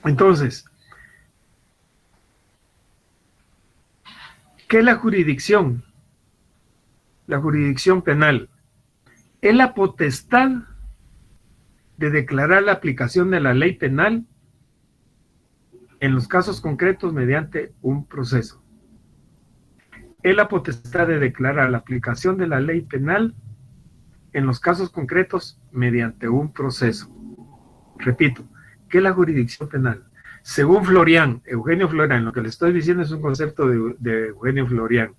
Entonces, ¿qué es la jurisdicción? La jurisdicción penal es la potestad de declarar la aplicación de la ley penal en los casos concretos mediante un proceso. Es la potestad de declarar la aplicación de la ley penal en los casos concretos mediante un proceso. Repito, ¿qué es la jurisdicción penal? Según Florian, Eugenio Florian, lo que le estoy diciendo es un concepto de Eugenio Florian.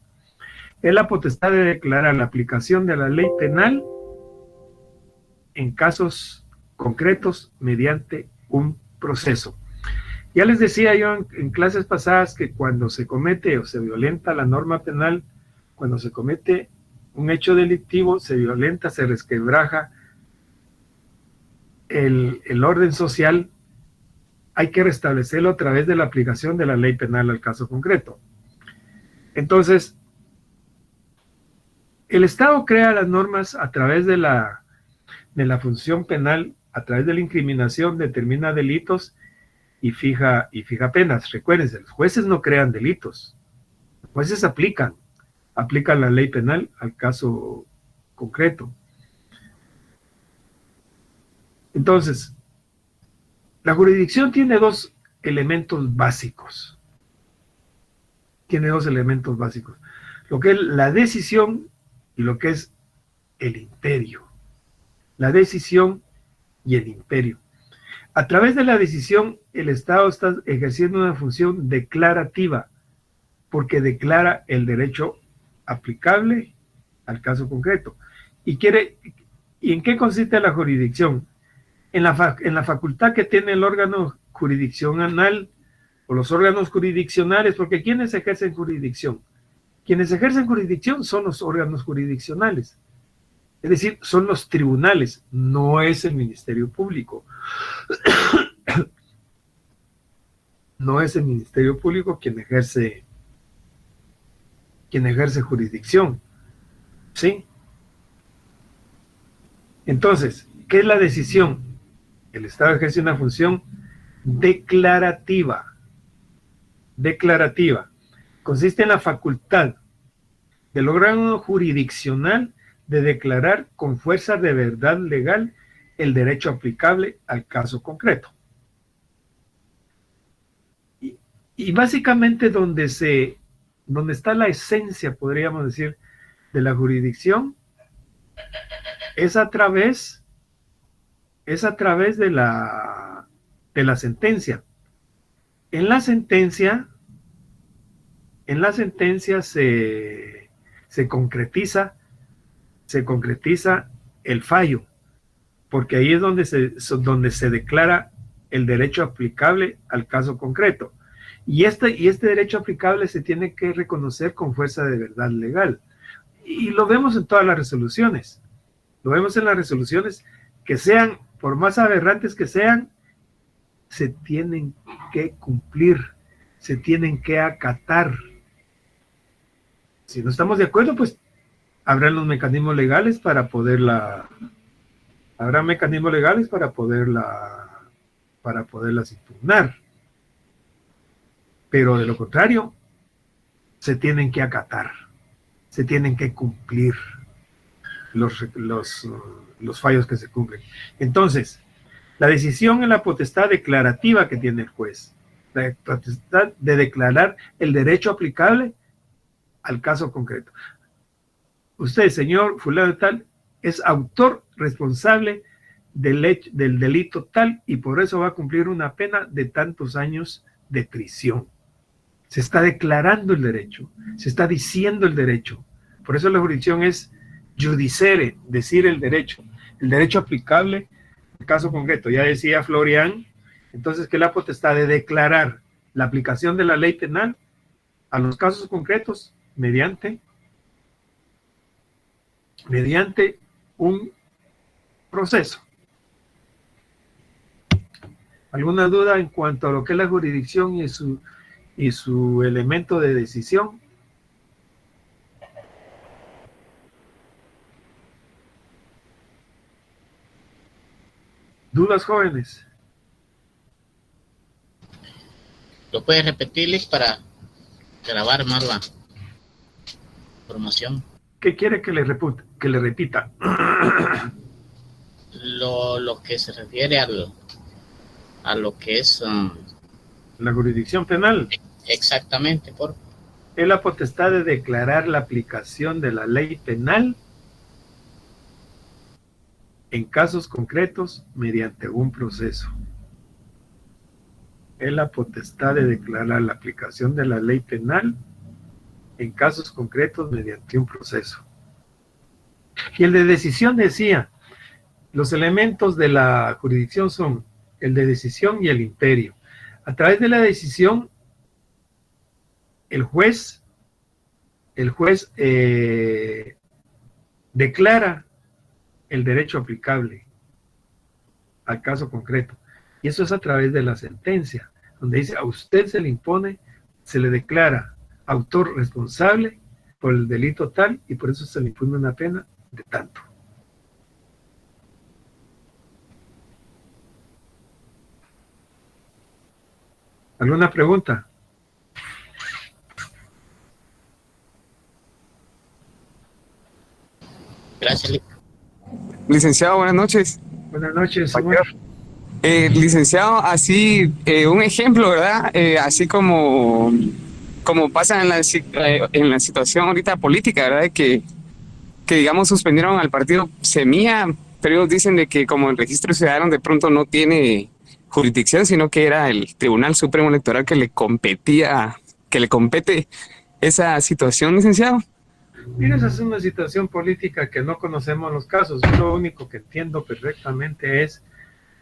Es la potestad de declarar la aplicación de la ley penal en casos concretos mediante un proceso. Ya les decía yo en clases pasadas que cuando se comete o se violenta la norma penal, cuando se comete un hecho delictivo, se violenta, se resquebraja el orden social, hay que restablecerlo a través de la aplicación de la ley penal al caso concreto. Entonces, el Estado crea las normas a través de la función penal, a través de la incriminación, determina delitos y fija penas. Recuérdense, los jueces no crean delitos, los jueces aplican la ley penal al caso concreto. Entonces, la jurisdicción tiene dos elementos básicos. Lo que es la decisión y lo que es el imperio. La decisión y el imperio. A través de la decisión, el Estado está ejerciendo una función declarativa, porque declara el derecho aplicable al caso concreto. ¿Y en qué consiste la jurisdicción? En la facultad que tiene el órgano jurisdiccional o los órganos jurisdiccionales, porque ¿quiénes ejercen jurisdicción? Quienes ejercen jurisdicción son los órganos jurisdiccionales. Es decir, son los tribunales, no es el Ministerio Público. No es el Ministerio Público quien ejerce jurisdicción. ¿Sí? Entonces, ¿qué es la decisión? El Estado ejerce una función declarativa. Declarativa. Consiste en la facultad del órgano jurisdiccional de declarar con fuerza de verdad legal el derecho aplicable al caso concreto. Y básicamente donde está la esencia, podríamos decir, de la jurisdicción, es a través de la sentencia. En la sentencia se concretiza el fallo, porque ahí es donde se declara el derecho aplicable al caso concreto. Y este derecho aplicable se tiene que reconocer con fuerza de verdad legal. Y lo vemos en todas las resoluciones. Lo vemos en las resoluciones que sean, por más aberrantes que sean, se tienen que cumplir, se tienen que acatar. Si no estamos de acuerdo, pues habrán los mecanismos legales para poderlas impugnar. Pero de lo contrario, se tienen que acatar, se tienen que cumplir los fallos que se cumplen. Entonces, la decisión es la potestad declarativa que tiene el juez, la potestad de declarar el derecho aplicable al caso concreto. Usted, señor fulano de tal, es autor responsable del delito tal y por eso va a cumplir una pena de tantos años de prisión. Se está declarando el derecho, se está diciendo el derecho. Por eso la jurisdicción es judicere, decir el derecho aplicable al caso concreto. Ya decía Florian, entonces, que la potestad de declarar la aplicación de la ley penal a los casos concretos mediante un proceso. ¿Alguna duda en cuanto a lo que es la jurisdicción y su elemento de decisión? ¿Dudas, jóvenes? ¿Lo puedes repetir, Liz, para grabar más la información? ¿Qué quiere que le repita? Lo que se refiere a lo que es... la jurisdicción penal. Exactamente, por... Es la potestad de declarar la aplicación de la ley penal en casos concretos mediante un proceso. Es la potestad de declarar la aplicación de la ley penal en casos concretos mediante un proceso. Y el de decisión decía, los elementos de la jurisdicción son el de decisión y el imperio. A través de la decisión, el juez declara el derecho aplicable al caso concreto. Y eso es a través de la sentencia, donde dice, a usted se le impone, se le declara autor responsable por el delito tal, y por eso se le impone una pena de tanto. ¿Alguna pregunta? Gracias, licenciado, buenas noches. Buenas noches, señor. Licenciado, así un ejemplo, ¿verdad? Así como pasa en la situación ahorita política, ¿verdad? Que digamos suspendieron al partido Semilla, pero ellos dicen de que como el registro ciudadano de pronto no tiene jurisdicción, sino que era el Tribunal Supremo Electoral que le compete esa situación, licenciado. Mira, esa es una situación política que no conocemos los casos. Yo lo único que entiendo perfectamente es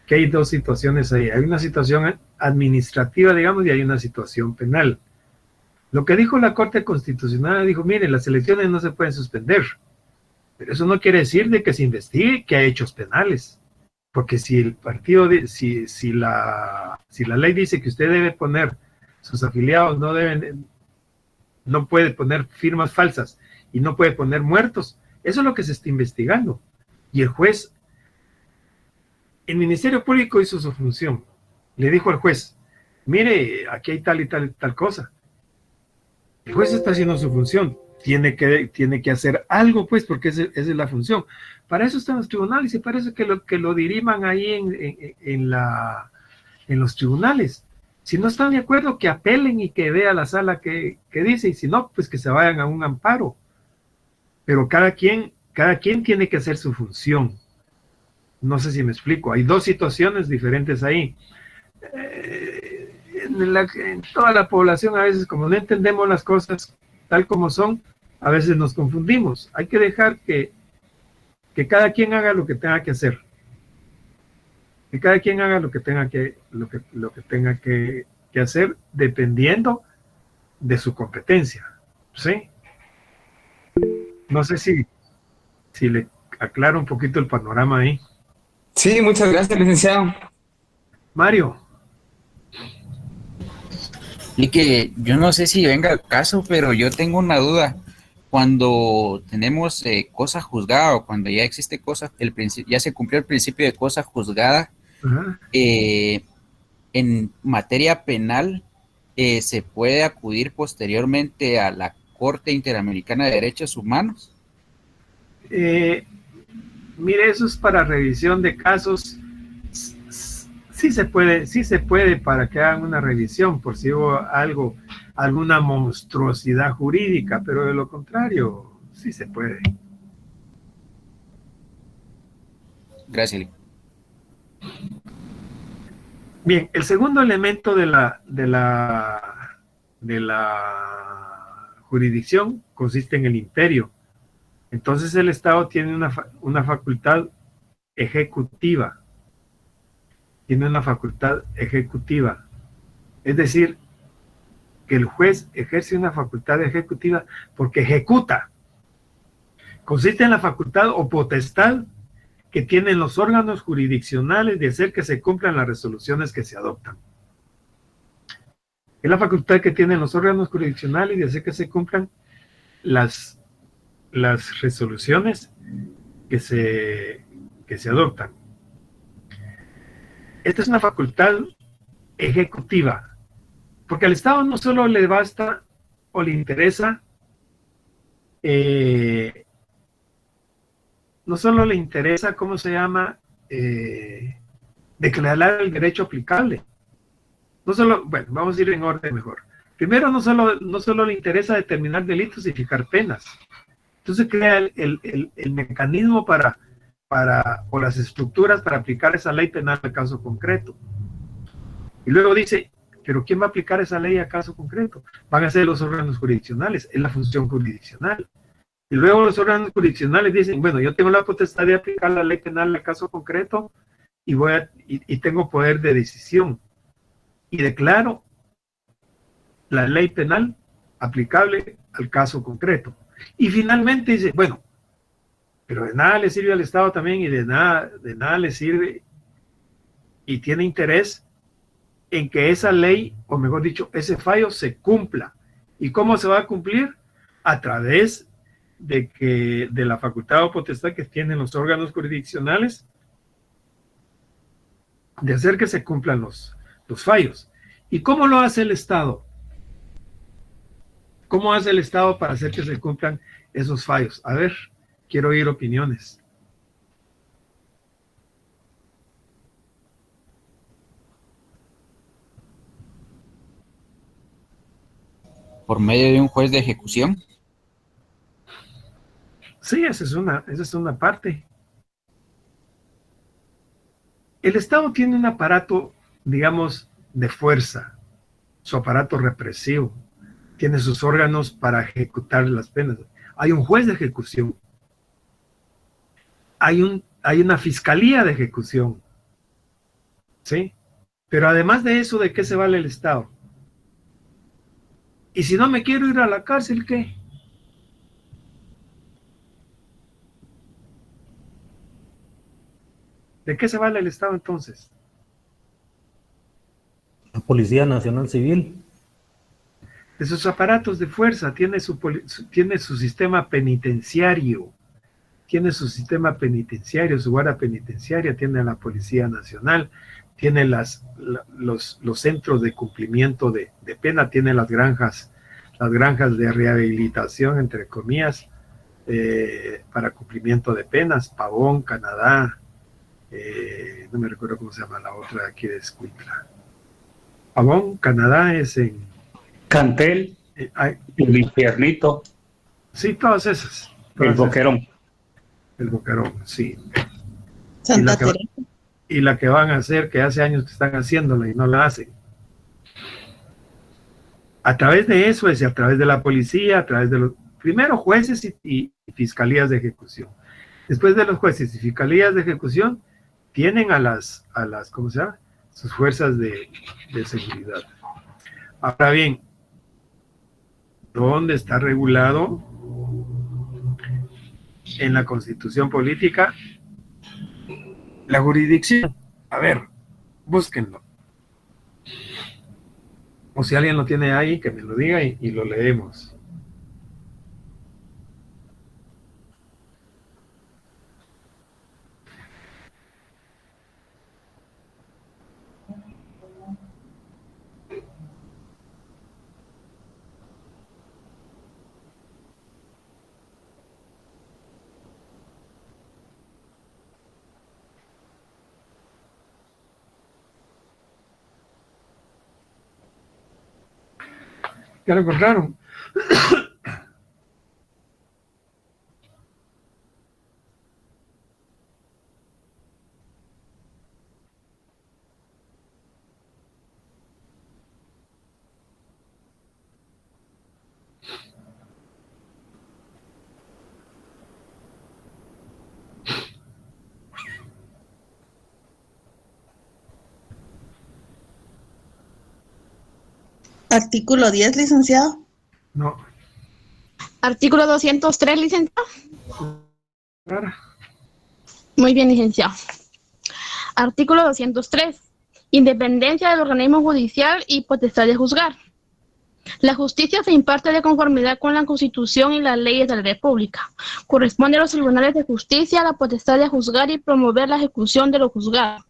que hay dos situaciones ahí. Hay una situación administrativa, digamos, y hay una situación penal. Lo que dijo la Corte Constitucional, dijo, mire, las elecciones no se pueden suspender. Pero eso no quiere decir de que se investigue que hay hechos penales. Porque si el partido, si la ley dice que usted debe poner, sus afiliados no puede poner firmas falsas y no puede poner muertos, eso es lo que se está investigando. Y el juez, el Ministerio Público hizo su función. Le dijo al juez, mire, aquí hay tal y tal cosa. El juez está haciendo su función. Tiene que hacer algo, pues, porque esa es la función. Para eso están los tribunales y para eso que lo diriman ahí en los tribunales. Si no están de acuerdo, que apelen y que vea la sala que dice, y si no, pues que se vayan a un amparo. Pero cada quien tiene que hacer su función. No sé si me explico. Hay dos situaciones diferentes ahí. En toda la población, a veces, como no entendemos las cosas tal como son, a veces nos confundimos. Hay que dejar que cada quien haga lo que tenga que hacer. Que cada quien haga lo que tenga que hacer dependiendo de su competencia, ¿sí? No sé si le aclaro un poquito el panorama ahí. Sí, muchas gracias, licenciado. Mario. Y que yo no sé si venga al caso, pero yo tengo una duda. Cuando tenemos cosa juzgada o cuando ya existe cosa, ya se cumplió el principio de cosa juzgada, en materia penal, ¿se puede acudir posteriormente a la Corte Interamericana de Derechos Humanos? Mire, eso es para revisión de casos. Sí se puede para que hagan una revisión por si hubo alguna monstruosidad jurídica, pero de lo contrario, sí se puede. Gracias. Bien, el segundo elemento de la jurisdicción consiste en el imperio. Entonces el Estado tiene una facultad ejecutiva. Tiene una facultad ejecutiva. Es decir, que el juez ejerce una facultad ejecutiva porque ejecuta. Consiste en la facultad o potestad que tienen los órganos jurisdiccionales de hacer que se cumplan las resoluciones que se adoptan. Es la facultad que tienen los órganos jurisdiccionales de hacer que se cumplan las resoluciones que se adoptan. Esta es una facultad ejecutiva, porque al Estado no solo le basta o le interesa, ¿cómo se llama? Declarar el derecho aplicable. No solo, bueno, vamos a ir en orden mejor. Primero, no solo le interesa determinar delitos y fijar penas. Entonces crea el mecanismo o las estructuras para aplicar esa ley penal al caso concreto. Y luego dice, ¿pero quién va a aplicar esa ley al caso concreto? Van a ser los órganos jurisdiccionales, es la función jurisdiccional. Y luego los órganos jurisdiccionales dicen, bueno, yo tengo la potestad de aplicar la ley penal al caso concreto y tengo poder de decisión. Y declaro la ley penal aplicable al caso concreto. Y finalmente dice, bueno, pero de nada le sirve al Estado también y de nada le sirve y tiene interés en que esa ley, o mejor dicho, ese fallo se cumpla. ¿Y cómo se va a cumplir? A través de la facultad o potestad que tienen los órganos jurisdiccionales de hacer que se cumplan los fallos. ¿Y cómo lo hace el Estado? ¿Cómo hace el Estado para hacer que se cumplan esos fallos? A ver, quiero oír opiniones. ¿Por medio de un juez de ejecución? Sí, esa es una parte. El Estado tiene un aparato, digamos, de fuerza, su aparato represivo, tiene sus órganos para ejecutar las penas. Hay un juez de ejecución, hay una fiscalía de ejecución, ¿sí? Pero además de eso, ¿de qué se vale el Estado? Y si no me quiero ir a la cárcel, ¿qué? ¿De qué se vale el Estado entonces? La Policía Nacional Civil. De sus aparatos de fuerza, tiene su sistema penitenciario, su guardia penitenciaria, tiene la Policía Nacional, tiene los centros de cumplimiento de pena, tiene las granjas de rehabilitación, entre comillas, para cumplimiento de penas, Pavón, Canadá, no me recuerdo cómo se llama la otra de aquí de Escuintla. Pavón, Canadá es en Cantel, el Infiernito. Sí, todas esas. El Boquerón. El Boquerón, sí. Santa Teresa. Y la que van a hacer, que hace años que están haciéndola y no la hacen. A través de eso es, a través de la policía, a través de los, primero jueces y fiscalías de ejecución. Después de los jueces y fiscalías de ejecución, tienen a las, ¿cómo se llama? Sus fuerzas de seguridad. Ahora bien, ¿dónde está regulado en la Constitución política la jurisdicción? A ver, búsquenlo. O si alguien lo tiene ahí, que me lo diga y lo leemos. ¿Ya lo encontraron? Artículo 10, licenciado. No. Artículo 203, licenciado. Claro. Muy bien, licenciado. Artículo 203. Independencia del organismo judicial y potestad de juzgar. La justicia se imparte de conformidad con la Constitución y las leyes de la República. Corresponde a los tribunales de justicia la potestad de juzgar y promover la ejecución de lo juzgado.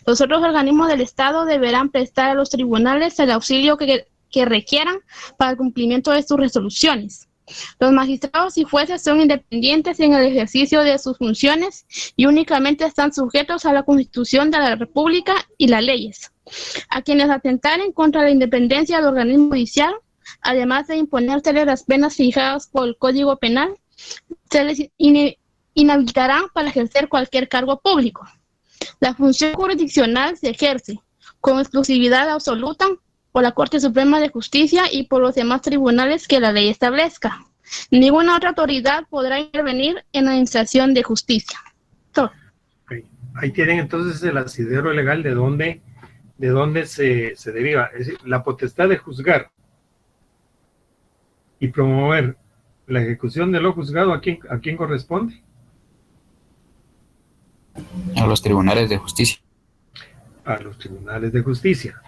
Los otros organismos del Estado deberán prestar a los tribunales el auxilio que requieran para el cumplimiento de sus resoluciones. Los magistrados y jueces son independientes en el ejercicio de sus funciones y únicamente están sujetos a la Constitución de la República y las leyes. A quienes atentaren contra la independencia del organismo judicial, además de imponérseles las penas fijadas por el Código Penal, se les inhabilitarán para ejercer cualquier cargo público. La función jurisdiccional se ejerce con exclusividad absoluta por la Corte Suprema de Justicia y por los demás tribunales que la ley establezca. Ninguna otra autoridad podrá intervenir en la administración de justicia. Okay. Ahí tienen entonces el asidero legal de dónde se deriva. Es decir, la potestad de juzgar y promover la ejecución de lo juzgado, ¿a quién corresponde? A los tribunales de justicia. A los tribunales de justicia.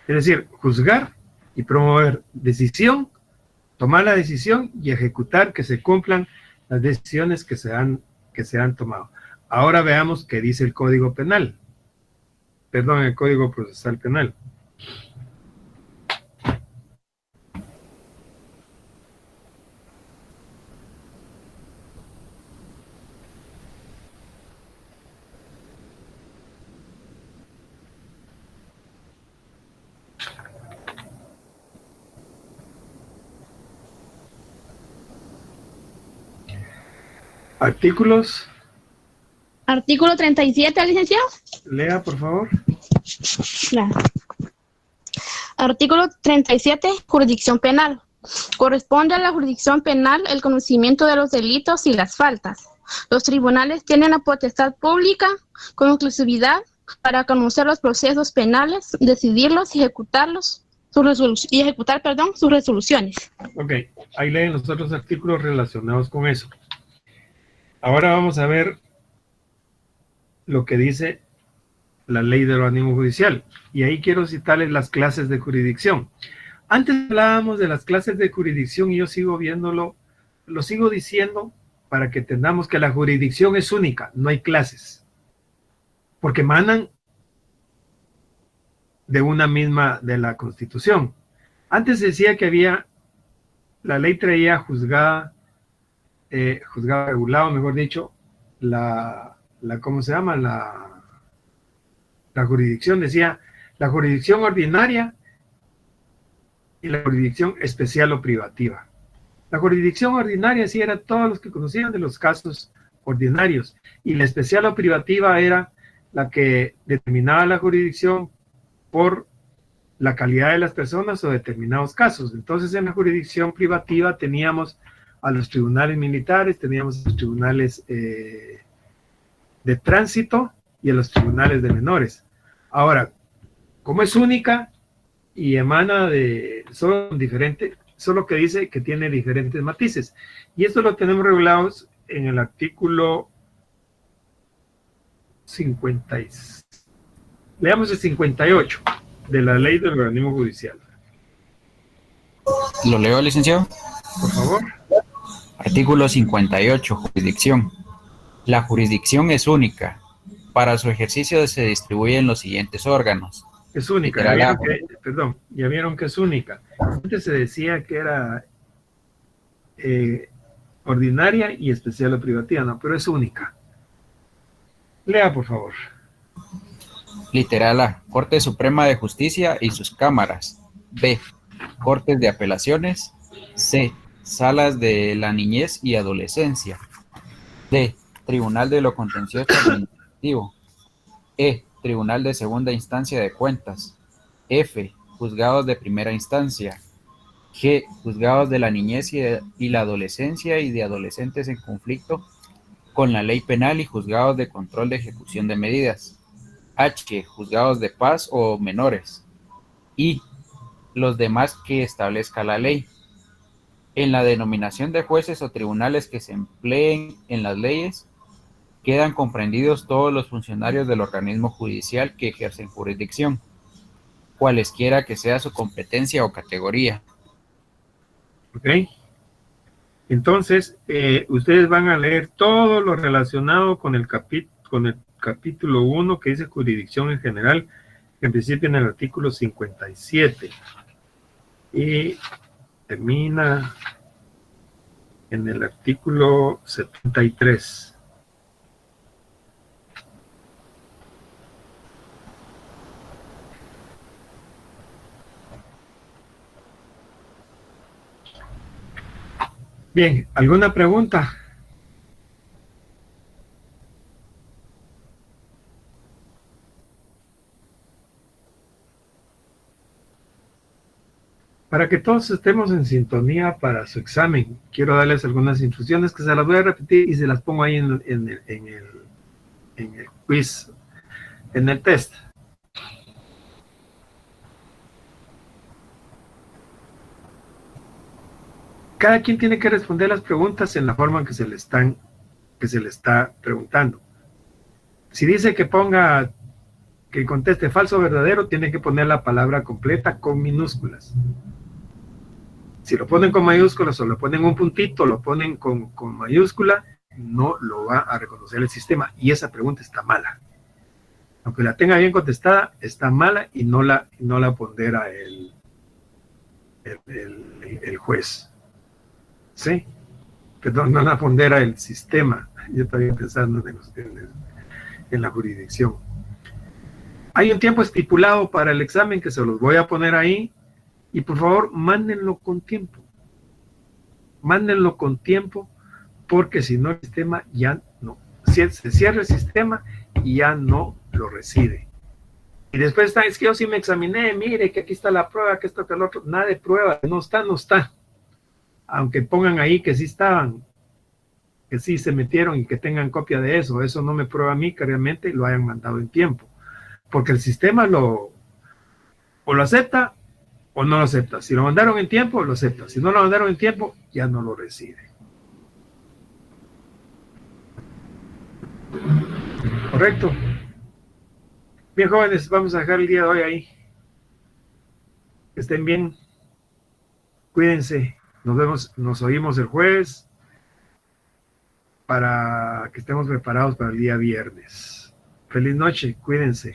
Es decir, juzgar y promover decisión, tomar la decisión y ejecutar que se cumplan las decisiones que se han tomado. Ahora veamos qué dice el Código Penal. Perdón, el Código Procesal Penal. Artículos. Artículo 37, licenciado. Lea, por favor. Claro. Artículo 37, jurisdicción penal. Corresponde a la jurisdicción penal el conocimiento de los delitos y las faltas. Los tribunales tienen la potestad pública con exclusividad para conocer los procesos penales, decidirlos y ejecutarlos, ejecutar sus resoluciones. Ok, ahí leen los otros artículos relacionados con eso. Ahora vamos a ver lo que dice la ley del organismo judicial. Y ahí quiero citarles las clases de jurisdicción. Antes hablábamos de las clases de jurisdicción y yo sigo viéndolo, lo sigo diciendo para que entendamos que la jurisdicción es única, no hay clases. Porque emanan de una misma, de la Constitución. Antes decía que había, la ley traía juzgado regulado, mejor dicho, ¿cómo se llama? La jurisdicción, decía la jurisdicción ordinaria y la jurisdicción especial o privativa. La jurisdicción ordinaria sí era todos los que conocían de los casos ordinarios, y la especial o privativa era la que determinaba la jurisdicción por la calidad de las personas o determinados casos. Entonces, en la jurisdicción privativa teníamos a los tribunales militares, teníamos los tribunales de tránsito y a los tribunales de menores. Ahora, como es única y emana de solo que dice que tiene diferentes matices. Y esto lo tenemos regulados en el artículo 56. Leamos el 58 de la ley del organismo judicial. ¿Lo leo, licenciado? Por favor. Artículo 58, jurisdicción. La jurisdicción es única. Para su ejercicio se distribuyen los siguientes órganos. Es única, ya vieron que es única. Antes se decía que era ordinaria y especial o privativa, no, pero es única. Lea, por favor. Literal A, Corte Suprema de Justicia y sus cámaras. B, Cortes de Apelaciones. C, Salas de la Niñez y Adolescencia. D, Tribunal de lo Contencioso Administrativo. E, Tribunal de Segunda Instancia de Cuentas. F, Juzgados de Primera Instancia. G, Juzgados de la Niñez y la Adolescencia y de adolescentes en conflicto con la ley penal y Juzgados de Control de Ejecución de Medidas. H, Juzgados de Paz o menores. I, los demás que establezca la ley. En la denominación de jueces o tribunales que se empleen en las leyes, quedan comprendidos todos los funcionarios del organismo judicial que ejercen jurisdicción, cualesquiera que sea su competencia o categoría. Ok. Entonces, ustedes van a leer todo lo relacionado con el capítulo 1 que dice jurisdicción en general, en principio en el artículo 57. Y termina en el artículo 73. Bien, ¿alguna pregunta? Para que todos estemos en sintonía para su examen, quiero darles algunas instrucciones que se las voy a repetir y se las pongo ahí en el quiz, en el test. Cada quien tiene que responder las preguntas en la forma en que se le está preguntando. Si dice que conteste falso o verdadero, tiene que poner la palabra completa con minúsculas. Si lo ponen con mayúsculas o lo ponen un puntito, lo ponen con mayúscula, no lo va a reconocer el sistema y esa pregunta está mala. Aunque la tenga bien contestada, está mala y no la pondera el juez. ¿Sí? Perdón, no la pondera el sistema. Yo estaba pensando en la jurisdicción. Hay un tiempo estipulado para el examen que se los voy a poner ahí y por favor mándenlo con tiempo. Mándenlo con tiempo porque si no el sistema ya no. Se cierra el sistema y ya no lo recibe. Y después es que yo sí me examiné, mire que aquí está la prueba, que esto, que el otro. Nada de prueba, no está. Aunque pongan ahí que sí estaban, que sí se metieron y que tengan copia de eso no me prueba a mí que realmente lo hayan mandado en tiempo. Porque el sistema o lo acepta o no lo acepta. Si lo mandaron en tiempo, lo acepta. Si no lo mandaron en tiempo, ya no lo recibe. ¿Correcto? Bien, jóvenes, vamos a dejar el día de hoy ahí. Que estén bien. Cuídense. Nos vemos, nos oímos el jueves para que estemos preparados para el día viernes. Feliz noche, cuídense.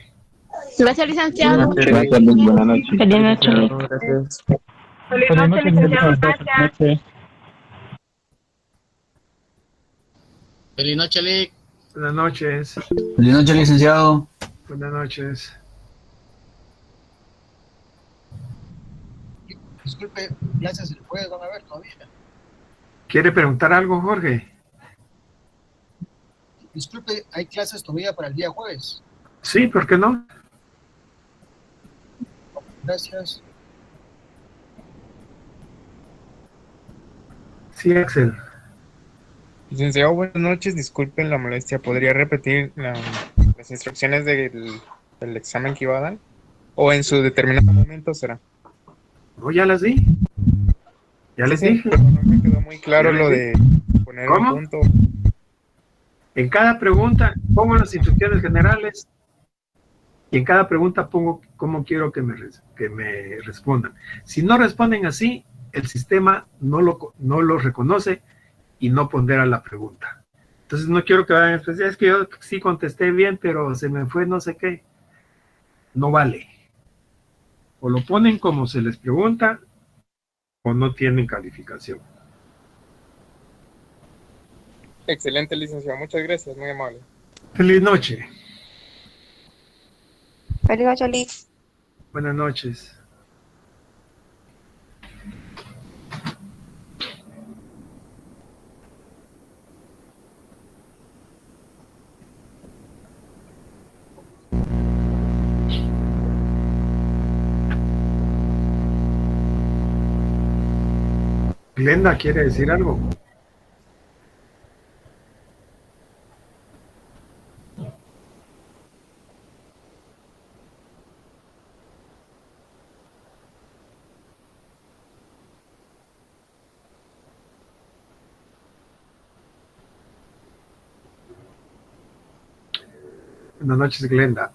Gracias, licenciado. Gracias, Luis. Buenas noches. Feliz noche. Gracias. Feliz noche, licenciado. Gracias. Feliz noche, Lick. Buenas noches. Feliz noche, licenciado. Buenas noches. Disculpe, clases el jueves van a ver todavía. ¿Quiere preguntar algo, Jorge? Disculpe, ¿hay clases todavía para el día jueves? Sí, ¿por qué no? Gracias. Sí, Axel. Licenciado, buenas noches. Disculpen la molestia. ¿Podría repetir la las instrucciones del examen que iba a dar? ¿O en su determinado momento será? No, ya las di. Ya les Sí, dije. pero no me quedó muy claro Ya lo les de poner un ¿Cómo? punto. En cada pregunta pongo las instrucciones generales y en cada pregunta pongo cómo quiero que me respondan. Si no responden así, el sistema no lo reconoce y no pondera la pregunta. Entonces no quiero que vayan a decir, es que yo sí contesté bien, pero se me fue no sé qué. No vale. O lo ponen como se les pregunta o no tienen calificación. Excelente, licenciado. Muchas gracias, muy amable. Feliz noche. Feliz noche, Liz. Buenas noches. Glenda quiere decir algo. Buenas noches, Glenda.